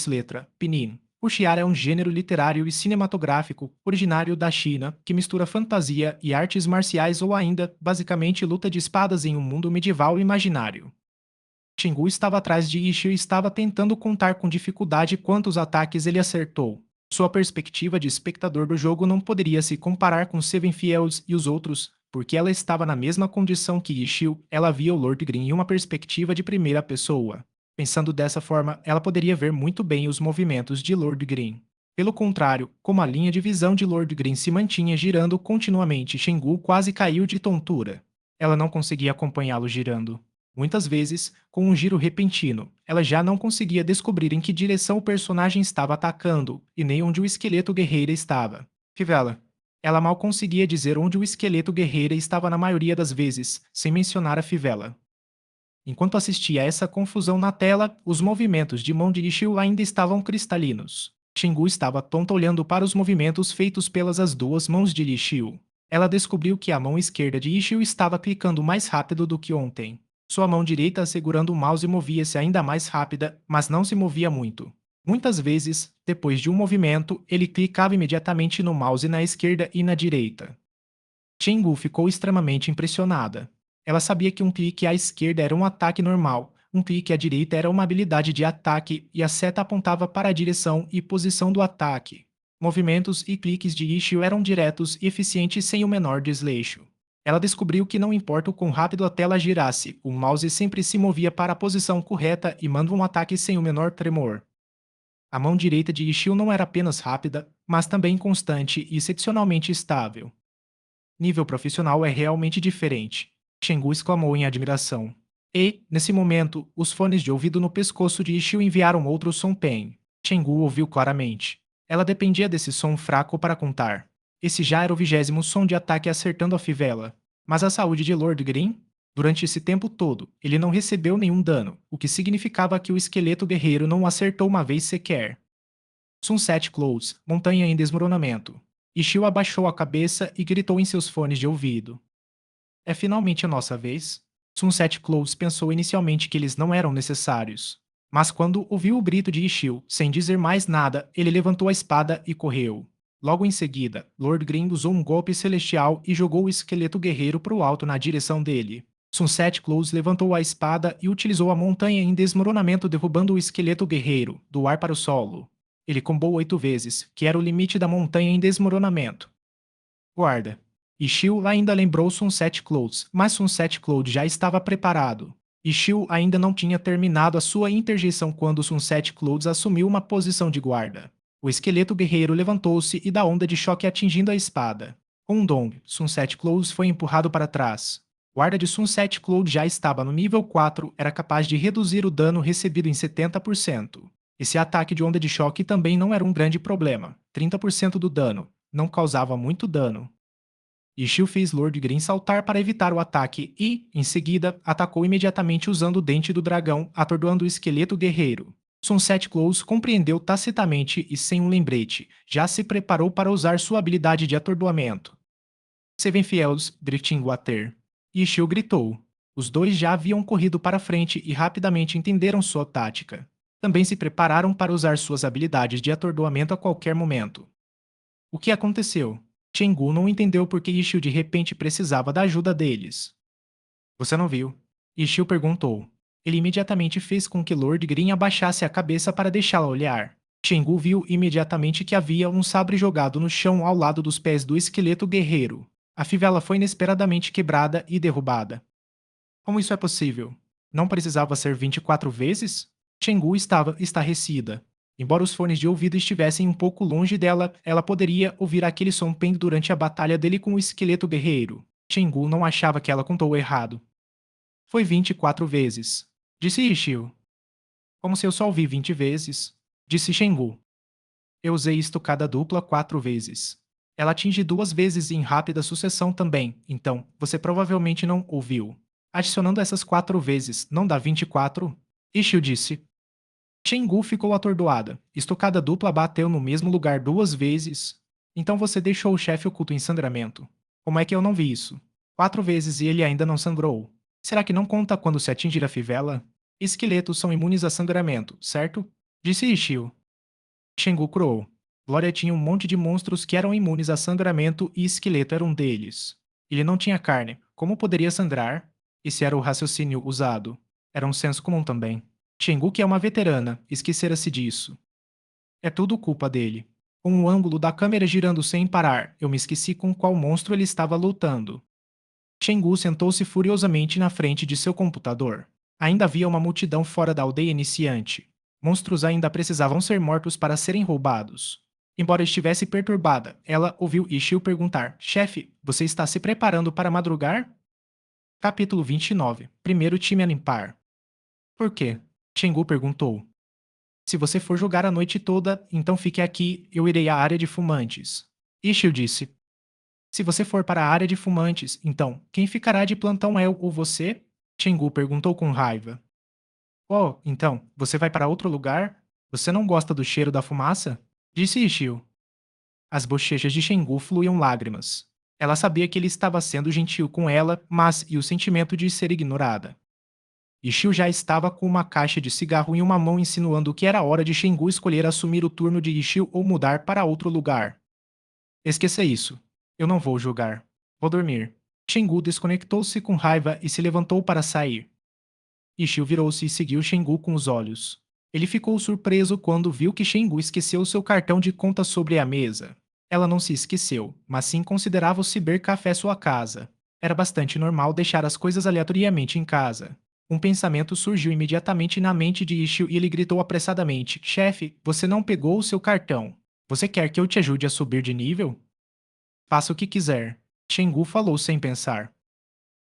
letra, pinyin. O Xia é um gênero literário e cinematográfico originário da China que mistura fantasia e artes marciais ou ainda, basicamente, luta de espadas em um mundo medieval imaginário. Xingu estava atrás de Yishio e estava tentando contar com dificuldade quantos ataques ele acertou. Sua perspectiva de espectador do jogo não poderia se comparar com Seven Fields e os outros, porque ela estava na mesma condição que Yishio, ela via o Lord Green em uma perspectiva de primeira pessoa. Pensando dessa forma, ela poderia ver muito bem os movimentos de Lord Green. Pelo contrário, como a linha de visão de Lord Green se mantinha girando continuamente, Xingu quase caiu de tontura. Ela não conseguia acompanhá-lo girando. Muitas vezes, com um giro repentino, ela já não conseguia descobrir em que direção o personagem estava atacando e nem onde o esqueleto guerreiro estava. Fivela. Ela mal conseguia dizer onde o esqueleto guerreiro estava na maioria das vezes, sem mencionar a fivela. Enquanto assistia a essa confusão na tela, os movimentos de mão de Ishio ainda estavam cristalinos. Xingu estava tonta olhando para os movimentos feitos pelas as duas mãos de Ishio. Ela descobriu que a mão esquerda de Ishio estava clicando mais rápido do que ontem. Sua mão direita segurando o mouse movia-se ainda mais rápida, mas não se movia muito. Muitas vezes, depois de um movimento, ele clicava imediatamente no mouse na esquerda e na direita. Xingu ficou extremamente impressionada. Ela sabia que um clique à esquerda era um ataque normal, um clique à direita era uma habilidade de ataque e a seta apontava para a direção e posição do ataque. Movimentos e cliques de Ishio eram diretos e eficientes sem o menor desleixo. Ela descobriu que não importa o quão rápido a tela girasse, o mouse sempre se movia para a posição correta e manda um ataque sem o menor tremor. A mão direita de Ishio não era apenas rápida, mas também constante e excepcionalmente estável. Nível profissional é realmente diferente, Xingu exclamou em admiração. E, nesse momento, os fones de ouvido no pescoço de Ishio enviaram outro som pen. Xingu ouviu claramente. Ela dependia desse som fraco para contar. Esse já era o 20º som de ataque acertando a fivela. Mas a saúde de Lord Green? Durante esse tempo todo, ele não recebeu nenhum dano, o que significava que o esqueleto guerreiro não o acertou uma vez sequer. Sunset Close, montanha em desmoronamento. Ishio abaixou a cabeça e gritou em seus fones de ouvido. É finalmente a nossa vez? Sunset Close pensou inicialmente que eles não eram necessários. Mas quando ouviu o grito de Ishio, sem dizer mais nada, ele levantou a espada e correu. Logo em seguida, Lord Green usou um golpe celestial e jogou o esqueleto guerreiro para o alto na direção dele. Sunset Close levantou a espada e utilizou a montanha em desmoronamento derrubando o esqueleto guerreiro, do ar para o solo. Ele combou 8 vezes, que era o limite da montanha em desmoronamento. Guarda. Ishio ainda lembrou Sunset Close, mas Sunset Cloud já estava preparado. Ishio ainda não tinha terminado a sua interjeição quando Sunset Clouds assumiu uma posição de guarda. O esqueleto guerreiro levantou-se e da onda de choque atingindo a espada. Com um dong, Sunset Clouds foi empurrado para trás. O guarda de Sunset Cloud já estava no nível 4, era capaz de reduzir o dano recebido em 70%. Esse ataque de onda de choque também não era um grande problema, 30% do dano, não causava muito dano. Ishio fez Lord Green saltar para evitar o ataque e, em seguida, atacou imediatamente usando o dente do dragão, atordoando o esqueleto guerreiro. Sunset Close compreendeu tacitamente e sem um lembrete, já se preparou para usar sua habilidade de atordoamento. Seven Fields, Drifting Water. Ishio gritou. Os dois já haviam corrido para frente e rapidamente entenderam sua tática. Também se prepararam para usar suas habilidades de atordoamento a qualquer momento. O que aconteceu? Chenggu não entendeu por que Ishiu de repente precisava da ajuda deles. Você não viu? Ishiu perguntou. Ele imediatamente fez com que Lord Green abaixasse a cabeça para deixá-la olhar. Chenggu viu imediatamente que havia um sabre jogado no chão ao lado dos pés do esqueleto guerreiro. A fivela foi inesperadamente quebrada e derrubada. Como isso é possível? Não precisava ser 24 vezes? Chenggu estava estarrecida. Embora os fones de ouvido estivessem um pouco longe dela, ela poderia ouvir aquele som Pen durante a batalha dele com o esqueleto guerreiro. Chenggu não achava que ela contou errado. Foi 24 vezes, disse Ishio. Como se eu só ouvi 20 vezes, disse Chenggu. Eu usei estocada dupla 4 vezes. Ela atinge 2 vezes em rápida sucessão também, então você provavelmente não ouviu. Adicionando essas 4 vezes, não dá 24? Ishio disse. Chenggu ficou atordoada. Estocada dupla bateu no mesmo lugar 2 vezes. Então você deixou o chefe oculto em sangramento. Como é que eu não vi isso? 4 vezes e ele ainda não sangrou. Será que não conta quando se atingir a fivela? Esqueletos são imunes a sangramento, certo? Disse Ishio. Chenggu croou. Glória tinha um monte de monstros que eram imunes a sangramento e esqueleto era um deles. Ele não tinha carne. Como poderia sangrar? Esse era o raciocínio usado. Era um senso comum também. Chenggu, que é uma veterana, esquecera-se disso. É tudo culpa dele. Com o ângulo da câmera girando sem parar, eu me esqueci com qual monstro ele estava lutando. Chenggu sentou-se furiosamente na frente de seu computador. Ainda havia uma multidão fora da aldeia iniciante. Monstros ainda precisavam ser mortos para serem roubados. Embora estivesse perturbada, ela ouviu Ishio perguntar: Chefe, você está se preparando para madrugar? Capítulo 29. Primeiro time a limpar. Por quê? Chenggu perguntou. Se você for jogar a noite toda, então fique aqui, eu irei à área de fumantes. Ishio disse. Se você for para a área de fumantes, então, quem ficará de plantão é eu ou você? Chenggu perguntou com raiva. Oh, então, você vai para outro lugar? Você não gosta do cheiro da fumaça? Disse Ishio. As bochechas de Chenggu fluíam lágrimas. Ela sabia que ele estava sendo gentil com ela, mas e o sentimento de ser ignorada? Ishio já estava com uma caixa de cigarro em uma mão insinuando que era hora de Chenggu escolher assumir o turno de Ishio ou mudar para outro lugar. Esqueça isso. Eu não vou jogar. Vou dormir. Chenggu desconectou-se com raiva e se levantou para sair. Ishio virou-se e seguiu Chenggu com os olhos. Ele ficou surpreso quando viu que Chenggu esqueceu seu cartão de conta sobre a mesa. Ela não se esqueceu, mas sim considerava o cibercafé sua casa. Era bastante normal deixar as coisas aleatoriamente em casa. Um pensamento surgiu imediatamente na mente de Ishio e ele gritou apressadamente: Chefe, você não pegou o seu cartão. Você quer que eu te ajude a subir de nível? Faça o que quiser. Chenggu falou sem pensar.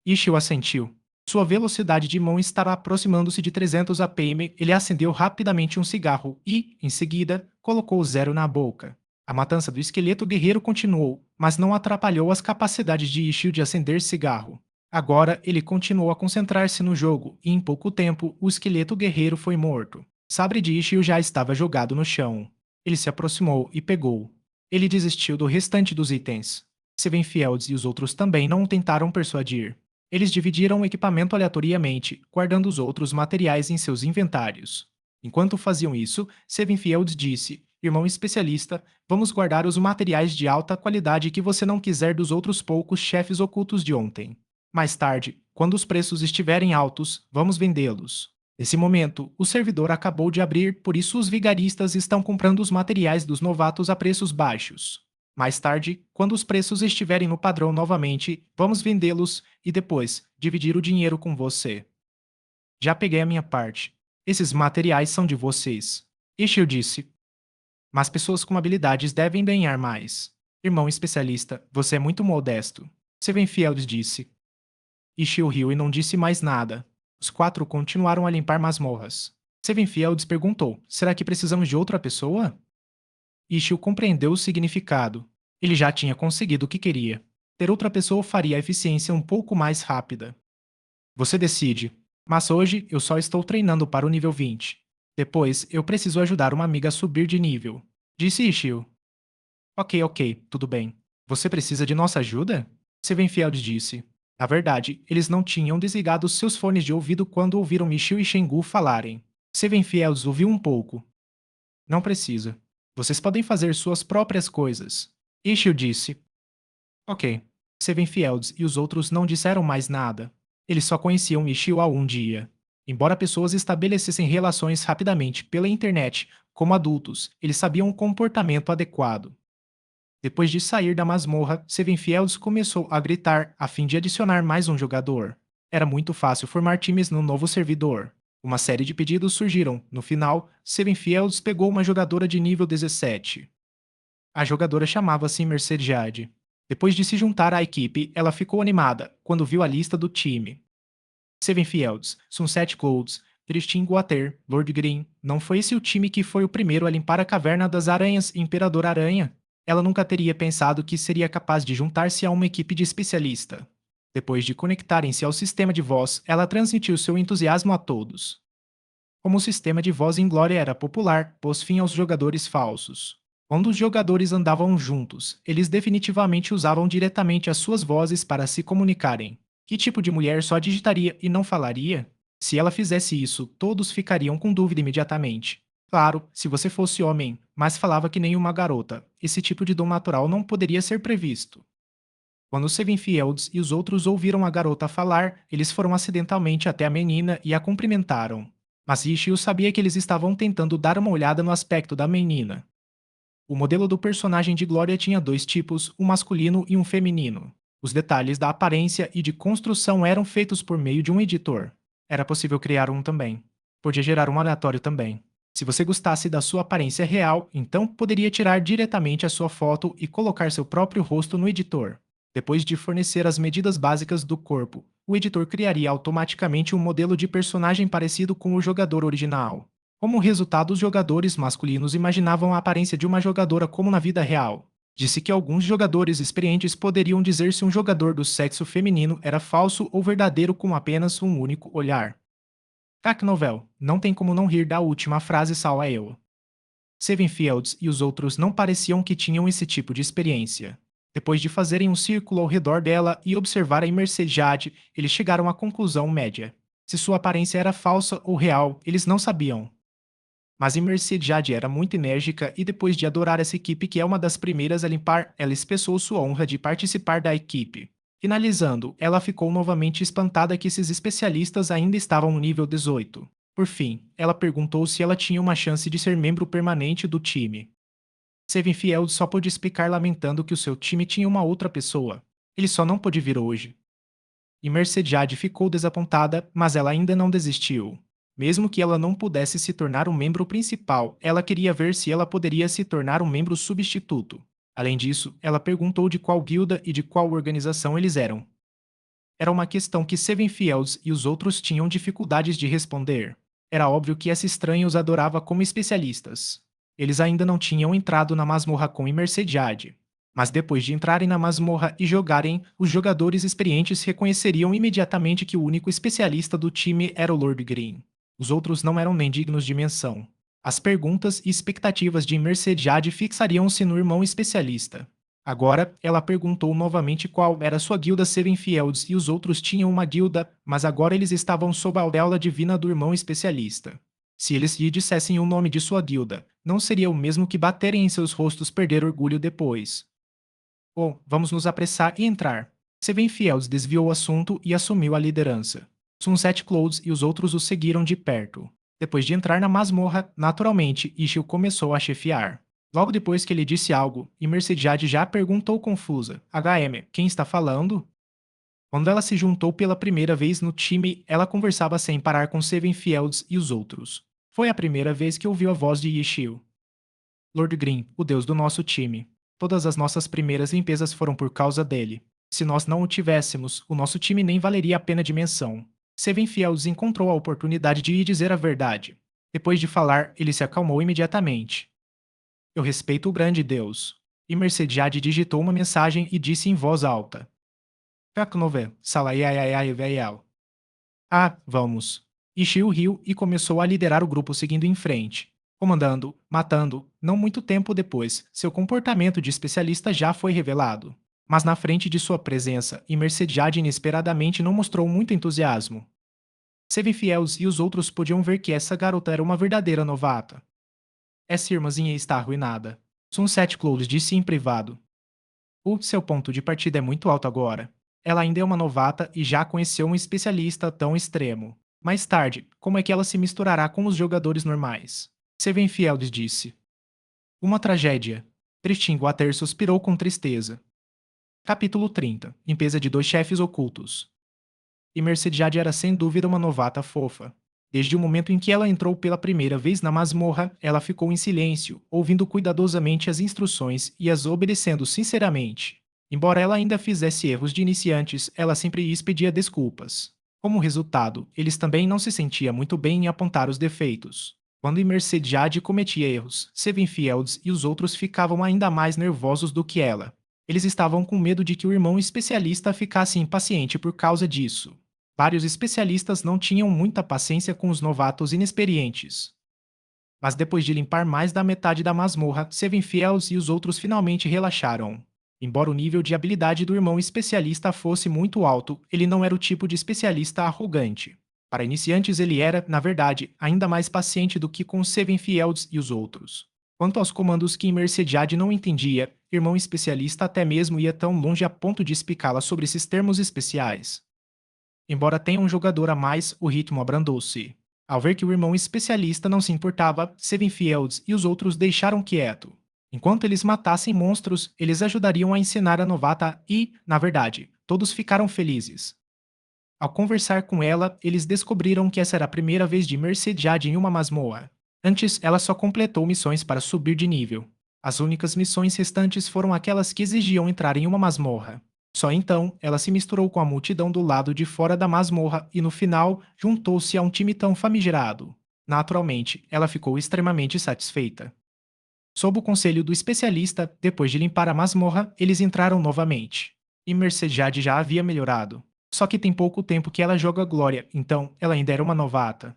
Ishio assentiu. Sua velocidade de mão estava aproximando-se de 300 APM. Ele acendeu rapidamente um cigarro e, em seguida, colocou o zero na boca. A matança do esqueleto guerreiro continuou, mas não atrapalhou as capacidades de Ishio de acender cigarro. Agora, ele continuou a concentrar-se no jogo, e em pouco tempo, o esqueleto guerreiro foi morto. Sabre de Ishio já estava jogado no chão. Ele se aproximou e pegou. Ele desistiu do restante dos itens. Sevenfields e os outros também não o tentaram persuadir. Eles dividiram o equipamento aleatoriamente, guardando os outros materiais em seus inventários. Enquanto faziam isso, Sevenfields disse: Irmão especialista, vamos guardar os materiais de alta qualidade que você não quiser dos outros poucos chefes ocultos de ontem. Mais tarde, quando os preços estiverem altos, vamos vendê-los. Nesse momento, o servidor acabou de abrir, por isso os vigaristas estão comprando os materiais dos novatos a preços baixos. Mais tarde, quando os preços estiverem no padrão novamente, vamos vendê-los e depois dividir o dinheiro com você. Já peguei a minha parte. Esses materiais são de vocês. Ishio disse. Mas pessoas com habilidades devem ganhar mais. Irmão especialista, você é muito modesto. Sevenfield disse. Ishio riu e não disse mais nada. Os quatro continuaram a limpar masmorras. Sevenfields perguntou: Será que precisamos de outra pessoa? Ishio compreendeu o significado. Ele já tinha conseguido o que queria. Ter outra pessoa faria a eficiência um pouco mais rápida. Você decide. Mas hoje eu só estou treinando para o nível 20. Depois eu preciso ajudar uma amiga a subir de nível. Disse Ishio. Ok, tudo bem. Você precisa de nossa ajuda? Sevenfield disse. Na verdade, eles não tinham desligado seus fones de ouvido quando ouviram Ishio e Shengu falarem. Sevenfield ouviu um pouco. Não precisa. Vocês podem fazer suas próprias coisas. Ishio disse. Ok. Seven Fields e os outros não disseram mais nada. Eles só conheciam Ishio há um dia. Embora pessoas estabelecessem relações rapidamente pela internet, como adultos, eles sabiam o comportamento adequado. Depois de sair da masmorra, Seven Fields começou a gritar a fim de adicionar mais um jogador. Era muito fácil formar times no novo servidor. Uma série de pedidos surgiram. No final, Seven Fields pegou uma jogadora de nível 17. A jogadora chamava-se Mercedes Jade. Depois de se juntar à equipe, ela ficou animada quando viu a lista do time. Seven Fields, Sunset Clouds, Tristan Guater, Lord Green. Não foi esse o time que foi o primeiro a limpar a Caverna das Aranhas, Imperador Aranha? Ela nunca teria pensado que seria capaz de juntar-se a uma equipe de especialista. Depois de conectarem-se ao sistema de voz, ela transmitiu seu entusiasmo a todos. Como o sistema de voz em Glória era popular, pôs fim aos jogadores falsos. Quando os jogadores andavam juntos, eles definitivamente usavam diretamente as suas vozes para se comunicarem. Que tipo de mulher só digitaria e não falaria? Se ela fizesse isso, todos ficariam com dúvida imediatamente. Claro, se você fosse homem, mas falava que nem uma garota, esse tipo de dom natural não poderia ser previsto. Quando Seven Fields e os outros ouviram a garota falar, eles foram acidentalmente até a menina e a cumprimentaram. Mas Ishio sabia que eles estavam tentando dar uma olhada no aspecto da menina. O modelo do personagem de Glória tinha dois tipos, um masculino e um feminino. Os detalhes da aparência e de construção eram feitos por meio de um editor. Era possível criar um também. Podia gerar um aleatório também. Se você gostasse da sua aparência real, então poderia tirar diretamente a sua foto e colocar seu próprio rosto no editor. Depois de fornecer as medidas básicas do corpo, o editor criaria automaticamente um modelo de personagem parecido com o jogador original. Como resultado, os jogadores masculinos imaginavam a aparência de uma jogadora como na vida real. Disse que alguns jogadores experientes poderiam dizer se um jogador do sexo feminino era falso ou verdadeiro com apenas um único olhar. Tac Novel, não tem como não rir da última frase salva eu. Seven Fields e os outros não pareciam que tinham esse tipo de experiência. Depois de fazerem um círculo ao redor dela e observar a Mercedes Jade, eles chegaram à conclusão média. Se sua aparência era falsa ou real, eles não sabiam. Mas Mercedes Jade era muito enérgica e depois de adorar essa equipe que é uma das primeiras a limpar, ela expressou sua honra de participar da equipe. Finalizando, ela ficou novamente espantada que esses especialistas ainda estavam no nível 18. Por fim, ela perguntou se ela tinha uma chance de ser membro permanente do time. Seven Field só pôde explicar lamentando que o seu time tinha uma outra pessoa. Ele só não pôde vir hoje. E Mercedes ficou desapontada, mas ela ainda não desistiu. Mesmo que ela não pudesse se tornar um membro principal, ela queria ver se ela poderia se tornar um membro substituto. Além disso, ela perguntou de qual guilda e de qual organização eles eram. Era uma questão que Seven Fields e os outros tinham dificuldades de responder. Era óbvio que essa estranha os adorava como especialistas. Eles ainda não tinham entrado na masmorra com Imercediade. Mas depois de entrarem na masmorra e jogarem, os jogadores experientes reconheceriam imediatamente que o único especialista do time era o Lord Green. Os outros não eram nem dignos de menção. As perguntas e expectativas de Imercediade fixariam-se no irmão especialista. Agora, ela perguntou novamente qual era sua guilda Seven Fields e os outros tinham uma guilda, mas agora eles estavam sob a auréola divina do irmão especialista. Se eles lhe dissessem o nome de sua guilda, não seria o mesmo que baterem em seus rostos perder orgulho depois. Bom, vamos nos apressar e entrar. Seven Fields desviou o assunto e assumiu a liderança. Sunset Clouds e os outros o seguiram de perto. Depois de entrar na masmorra, naturalmente, Ishio começou a chefiar. Logo depois que ele disse algo, e Mercedes já perguntou confusa: HM, quem está falando? Quando ela se juntou pela primeira vez no time, ela conversava sem parar com Seven Fields e os outros. Foi a primeira vez que ouviu a voz de Ishio. Lord Green, o deus do nosso time. Todas as nossas primeiras limpezas foram por causa dele. Se nós não o tivéssemos, o nosso time nem valeria a pena de menção. Seven Fields encontrou a oportunidade de lhe dizer a verdade. Depois de falar, ele se acalmou imediatamente. Eu respeito o grande Deus. E Mercediade digitou uma mensagem e disse em voz alta. Feknove, salayayayayayal. Ah, vamos. Ishio riu e começou a liderar o grupo seguindo em frente. Comandando, matando, não muito tempo depois, seu comportamento de especialista já foi revelado. Mas na frente de sua presença, Imercediade inesperadamente não mostrou muito entusiasmo. Seven Fields e os outros podiam ver que essa garota era uma verdadeira novata. Essa irmãzinha está arruinada. Sunset Clouds disse em privado. O seu ponto de partida é muito alto agora. Ela ainda é uma novata e já conheceu um especialista tão extremo. Mais tarde, como é que ela se misturará com os jogadores normais? Seven Fields disse. Uma tragédia. Tristin Guater suspirou com tristeza. Capítulo 30. Limpeza de dois chefes ocultos. E Mercedes Jade era sem dúvida uma novata fofa. Desde o momento em que ela entrou pela primeira vez na masmorra, ela ficou em silêncio, ouvindo cuidadosamente as instruções e as obedecendo sinceramente. Embora ela ainda fizesse erros de iniciantes, ela sempre lhes pedia desculpas. Como resultado, eles também não se sentiam muito bem em apontar os defeitos. Quando Mercedes Jade cometia erros, Seven Fields e os outros ficavam ainda mais nervosos do que ela. Eles estavam com medo de que o irmão especialista ficasse impaciente por causa disso. Vários especialistas não tinham muita paciência com os novatos inexperientes. Mas depois de limpar mais da metade da masmorra, Seven Fields e os outros finalmente relaxaram. Embora o nível de habilidade do irmão especialista fosse muito alto, ele não era o tipo de especialista arrogante. Para iniciantes, ele era, na verdade, ainda mais paciente do que com Seven Fields e os outros. Quanto aos comandos que Mercediade não entendia, irmão especialista até mesmo ia tão longe a ponto de explicá-la sobre esses termos especiais. Embora tenha um jogador a mais, o ritmo abrandou-se. Ao ver que o irmão especialista não se importava, Seven Fields e os outros deixaram quieto. Enquanto eles matassem monstros, eles ajudariam a ensinar a novata e, na verdade, todos ficaram felizes. Ao conversar com ela, eles descobriram que essa era a primeira vez de Merced Jade em uma masmorra. Antes, ela só completou missões para subir de nível. As únicas missões restantes foram aquelas que exigiam entrar em uma masmorra. Só então, ela se misturou com a multidão do lado de fora da masmorra e, no final, juntou-se a um time tão famigerado. Naturalmente, ela ficou extremamente satisfeita. Sob o conselho do especialista, depois de limpar a masmorra, eles entraram novamente. E Mercejade já havia melhorado. Só que tem pouco tempo que ela joga Glória, então ela ainda era uma novata.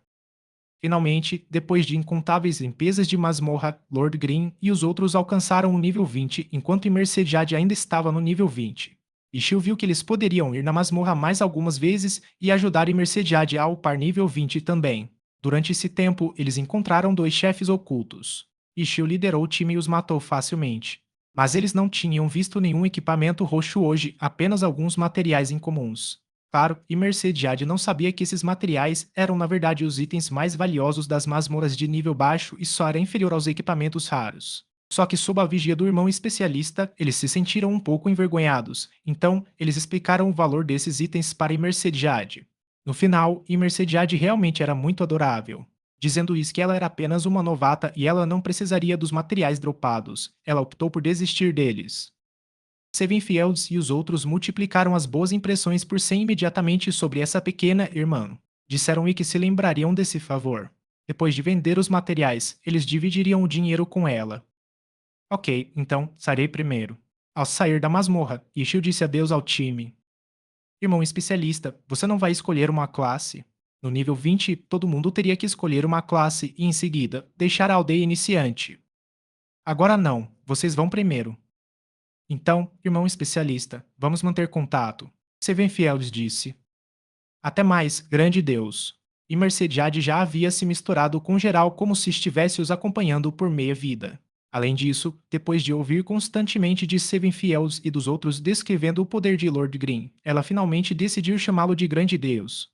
Finalmente, depois de incontáveis limpezas de masmorra, Lord Green e os outros alcançaram o nível 20, enquanto Mercejade ainda estava no nível 20. Ishil viu que eles poderiam ir na masmorra mais algumas vezes e ajudar Mercejade a upar nível 20 também. Durante esse tempo, eles encontraram dois chefes ocultos. Ishil liderou o time e os matou facilmente. Mas eles não tinham visto nenhum equipamento roxo hoje, apenas alguns materiais incomuns. Claro, e Mercediade não sabia que esses materiais eram na verdade os itens mais valiosos das masmorras de nível baixo e só era inferior aos equipamentos raros. Só que sob a vigia do irmão especialista, eles se sentiram um pouco envergonhados, então eles explicaram o valor desses itens para Mercediade. No final, Mercediade realmente era muito adorável. Dizendo isso que ela era apenas uma novata e ela não precisaria dos materiais dropados, ela optou por desistir deles. Seven Fields e os outros multiplicaram as boas impressões por 100 imediatamente sobre essa pequena irmã. Disseram-lhe que se lembrariam desse favor. Depois de vender os materiais, eles dividiriam o dinheiro com ela. Ok, então sarei primeiro. Ao sair da masmorra, Ishil disse adeus ao time. Irmão especialista, você não vai escolher uma classe? No nível 20, todo mundo teria que escolher uma classe e, em seguida, deixar a aldeia iniciante. Agora não, vocês vão primeiro. Então, irmão especialista, vamos manter contato. Seven Fields disse. Até mais, grande Deus. E Mercediade já havia se misturado com geral como se estivesse os acompanhando por meia vida. Além disso, depois de ouvir constantemente de Seven Fields e dos outros descrevendo o poder de Lord Green, ela finalmente decidiu chamá-lo de grande Deus.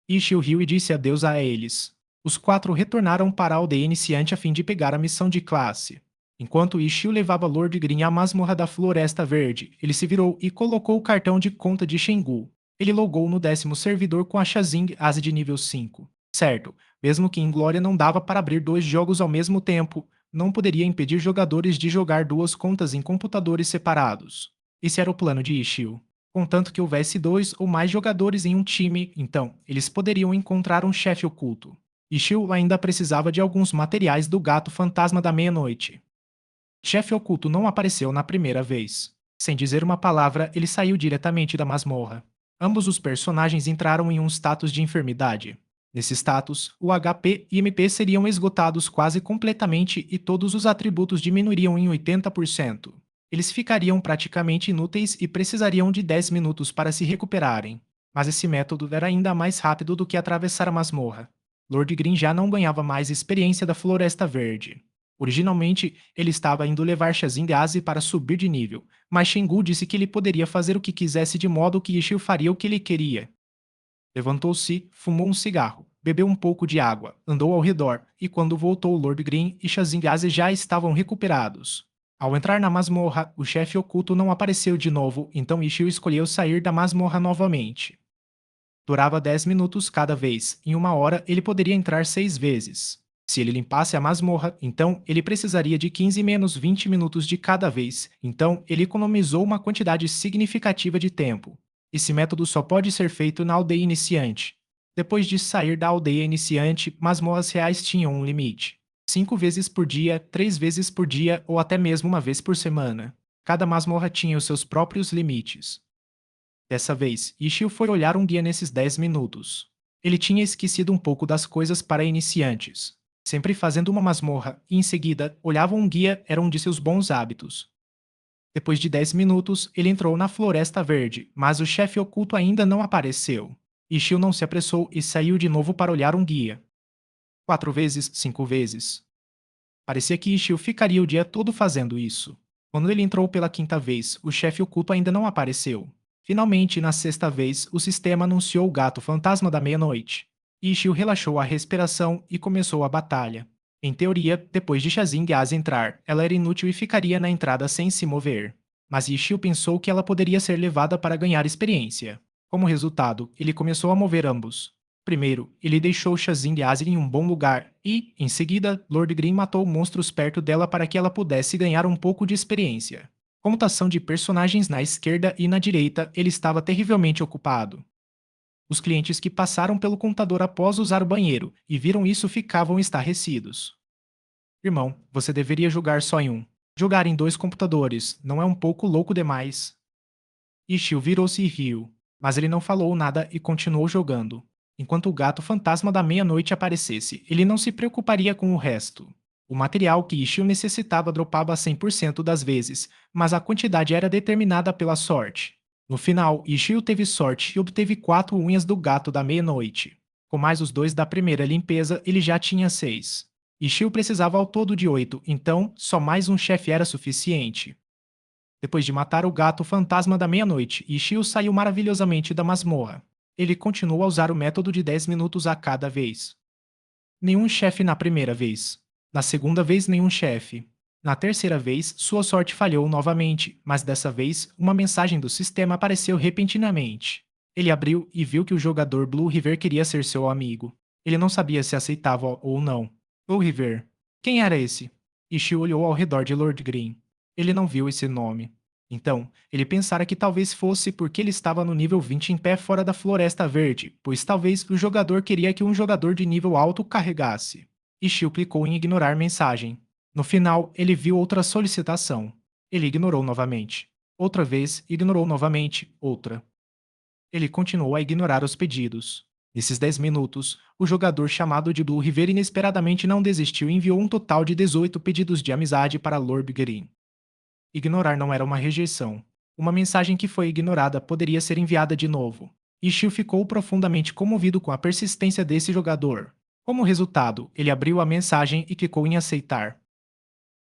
Ishil riu e disse adeus a eles. Os quatro retornaram para a aldeia iniciante a fim de pegar a missão de classe. Enquanto Ishil levava Lord Green à masmorra da Floresta Verde, ele se virou e colocou o cartão de conta de Shengu. Ele logou no 10º servidor com a Shazing Asa de nível 5. Certo, mesmo que em Glória não dava para abrir dois jogos ao mesmo tempo, não poderia impedir jogadores de jogar duas contas em computadores separados. Esse era o plano de Ishil. Contanto que houvesse dois ou mais jogadores em um time, então, eles poderiam encontrar um chefe oculto. Ishil ainda precisava de alguns materiais do gato fantasma da meia-noite. Chefe oculto não apareceu na primeira vez. Sem dizer uma palavra, ele saiu diretamente da masmorra. Ambos os personagens entraram em um status de enfermidade. Nesse status, o HP e MP seriam esgotados quase completamente e todos os atributos diminuiriam em 80%. Eles ficariam praticamente inúteis e precisariam de 10 minutos para se recuperarem. Mas esse método era ainda mais rápido do que atravessar a masmorra. Lord Green já não ganhava mais experiência da Floresta Verde. Originalmente, ele estava indo levar Shazingase para subir de nível, mas Shengu disse que ele poderia fazer o que quisesse de modo que Ishio faria o que ele queria. Levantou-se, fumou um cigarro, bebeu um pouco de água, andou ao redor, e quando voltou Lord Green e Shazingase já estavam recuperados. Ao entrar na masmorra, o chefe oculto não apareceu de novo, então Ishio escolheu sair da masmorra novamente. Durava 10 minutos cada vez, em uma hora ele poderia entrar 6 vezes. Se ele limpasse a masmorra, então ele precisaria de 15 menos 20 minutos de cada vez, então ele economizou uma quantidade significativa de tempo. Esse método só pode ser feito na aldeia iniciante. Depois de sair da aldeia iniciante, masmorras reais tinham um limite. 5 vezes por dia, 3 vezes por dia ou até mesmo uma vez por semana. Cada masmorra tinha os seus próprios limites. Dessa vez, Ishio foi olhar um guia nesses 10 minutos. Ele tinha esquecido um pouco das coisas para iniciantes. Sempre fazendo uma masmorra e em seguida olhava um guia era um de seus bons hábitos. Depois de 10 minutos, ele entrou na Floresta Verde, mas o chefe oculto ainda não apareceu. Ishio não se apressou e saiu de novo para olhar um guia. 4 vezes, 5 vezes. Parecia que Ishio ficaria o dia todo fazendo isso. Quando ele entrou pela quinta vez, o chefe oculto ainda não apareceu. Finalmente, na sexta vez, o sistema anunciou o gato fantasma da meia-noite. Ishio relaxou a respiração e começou a batalha. Em teoria, depois de Shazing Yaz entrar, ela era inútil e ficaria na entrada sem se mover. Mas Ishio pensou que ela poderia ser levada para ganhar experiência. Como resultado, ele começou a mover ambos. Primeiro, ele deixou Shazing Yaz em um bom lugar e, em seguida, Lord Green matou monstros perto dela para que ela pudesse ganhar um pouco de experiência. Com mutação de personagens na esquerda e na direita, ele estava terrivelmente ocupado. Os clientes que passaram pelo computador após usar o banheiro e viram isso ficavam estarrecidos. Irmão, você deveria jogar só em um. Jogar em 2 computadores não é um pouco louco demais? Ishio virou-se e riu, mas ele não falou nada e continuou jogando. Enquanto o gato fantasma da meia-noite aparecesse, ele não se preocuparia com o resto. O material que Ishio necessitava dropava 100% das vezes, mas a quantidade era determinada pela sorte. No final, Ishio teve sorte e obteve 4 unhas do gato da meia-noite. Com mais os 2 da primeira limpeza, ele já tinha 6. Ishio precisava ao todo de 8, então só mais um chefe era suficiente. Depois de matar o gato fantasma da meia-noite, Ishio saiu maravilhosamente da masmorra. Ele continuou a usar o método de 10 minutos a cada vez. Nenhum chefe na primeira vez. Na segunda vez, nenhum chefe. Na terceira vez, sua sorte falhou novamente, mas dessa vez, uma mensagem do sistema apareceu repentinamente. Ele abriu e viu que o jogador Blue River queria ser seu amigo. Ele não sabia se aceitava ou não. Blue River. Quem era esse? Ishii olhou ao redor de Lord Green. Ele não viu esse nome. Então, ele pensara que talvez fosse porque ele estava no nível 20 em pé fora da Floresta Verde, pois talvez o jogador queria que um jogador de nível alto carregasse. Ishii clicou em ignorar mensagem. No final, ele viu outra solicitação. Ele ignorou novamente. Outra vez, ignorou novamente, outra. Ele continuou a ignorar os pedidos. Nesses 10 minutos, o jogador chamado de Blue River inesperadamente não desistiu e enviou um total de 18 pedidos de amizade para Lord Green. Ignorar não era uma rejeição. Uma mensagem que foi ignorada poderia ser enviada de novo. Ishii ficou profundamente comovido com a persistência desse jogador. Como resultado, ele abriu a mensagem e clicou em aceitar.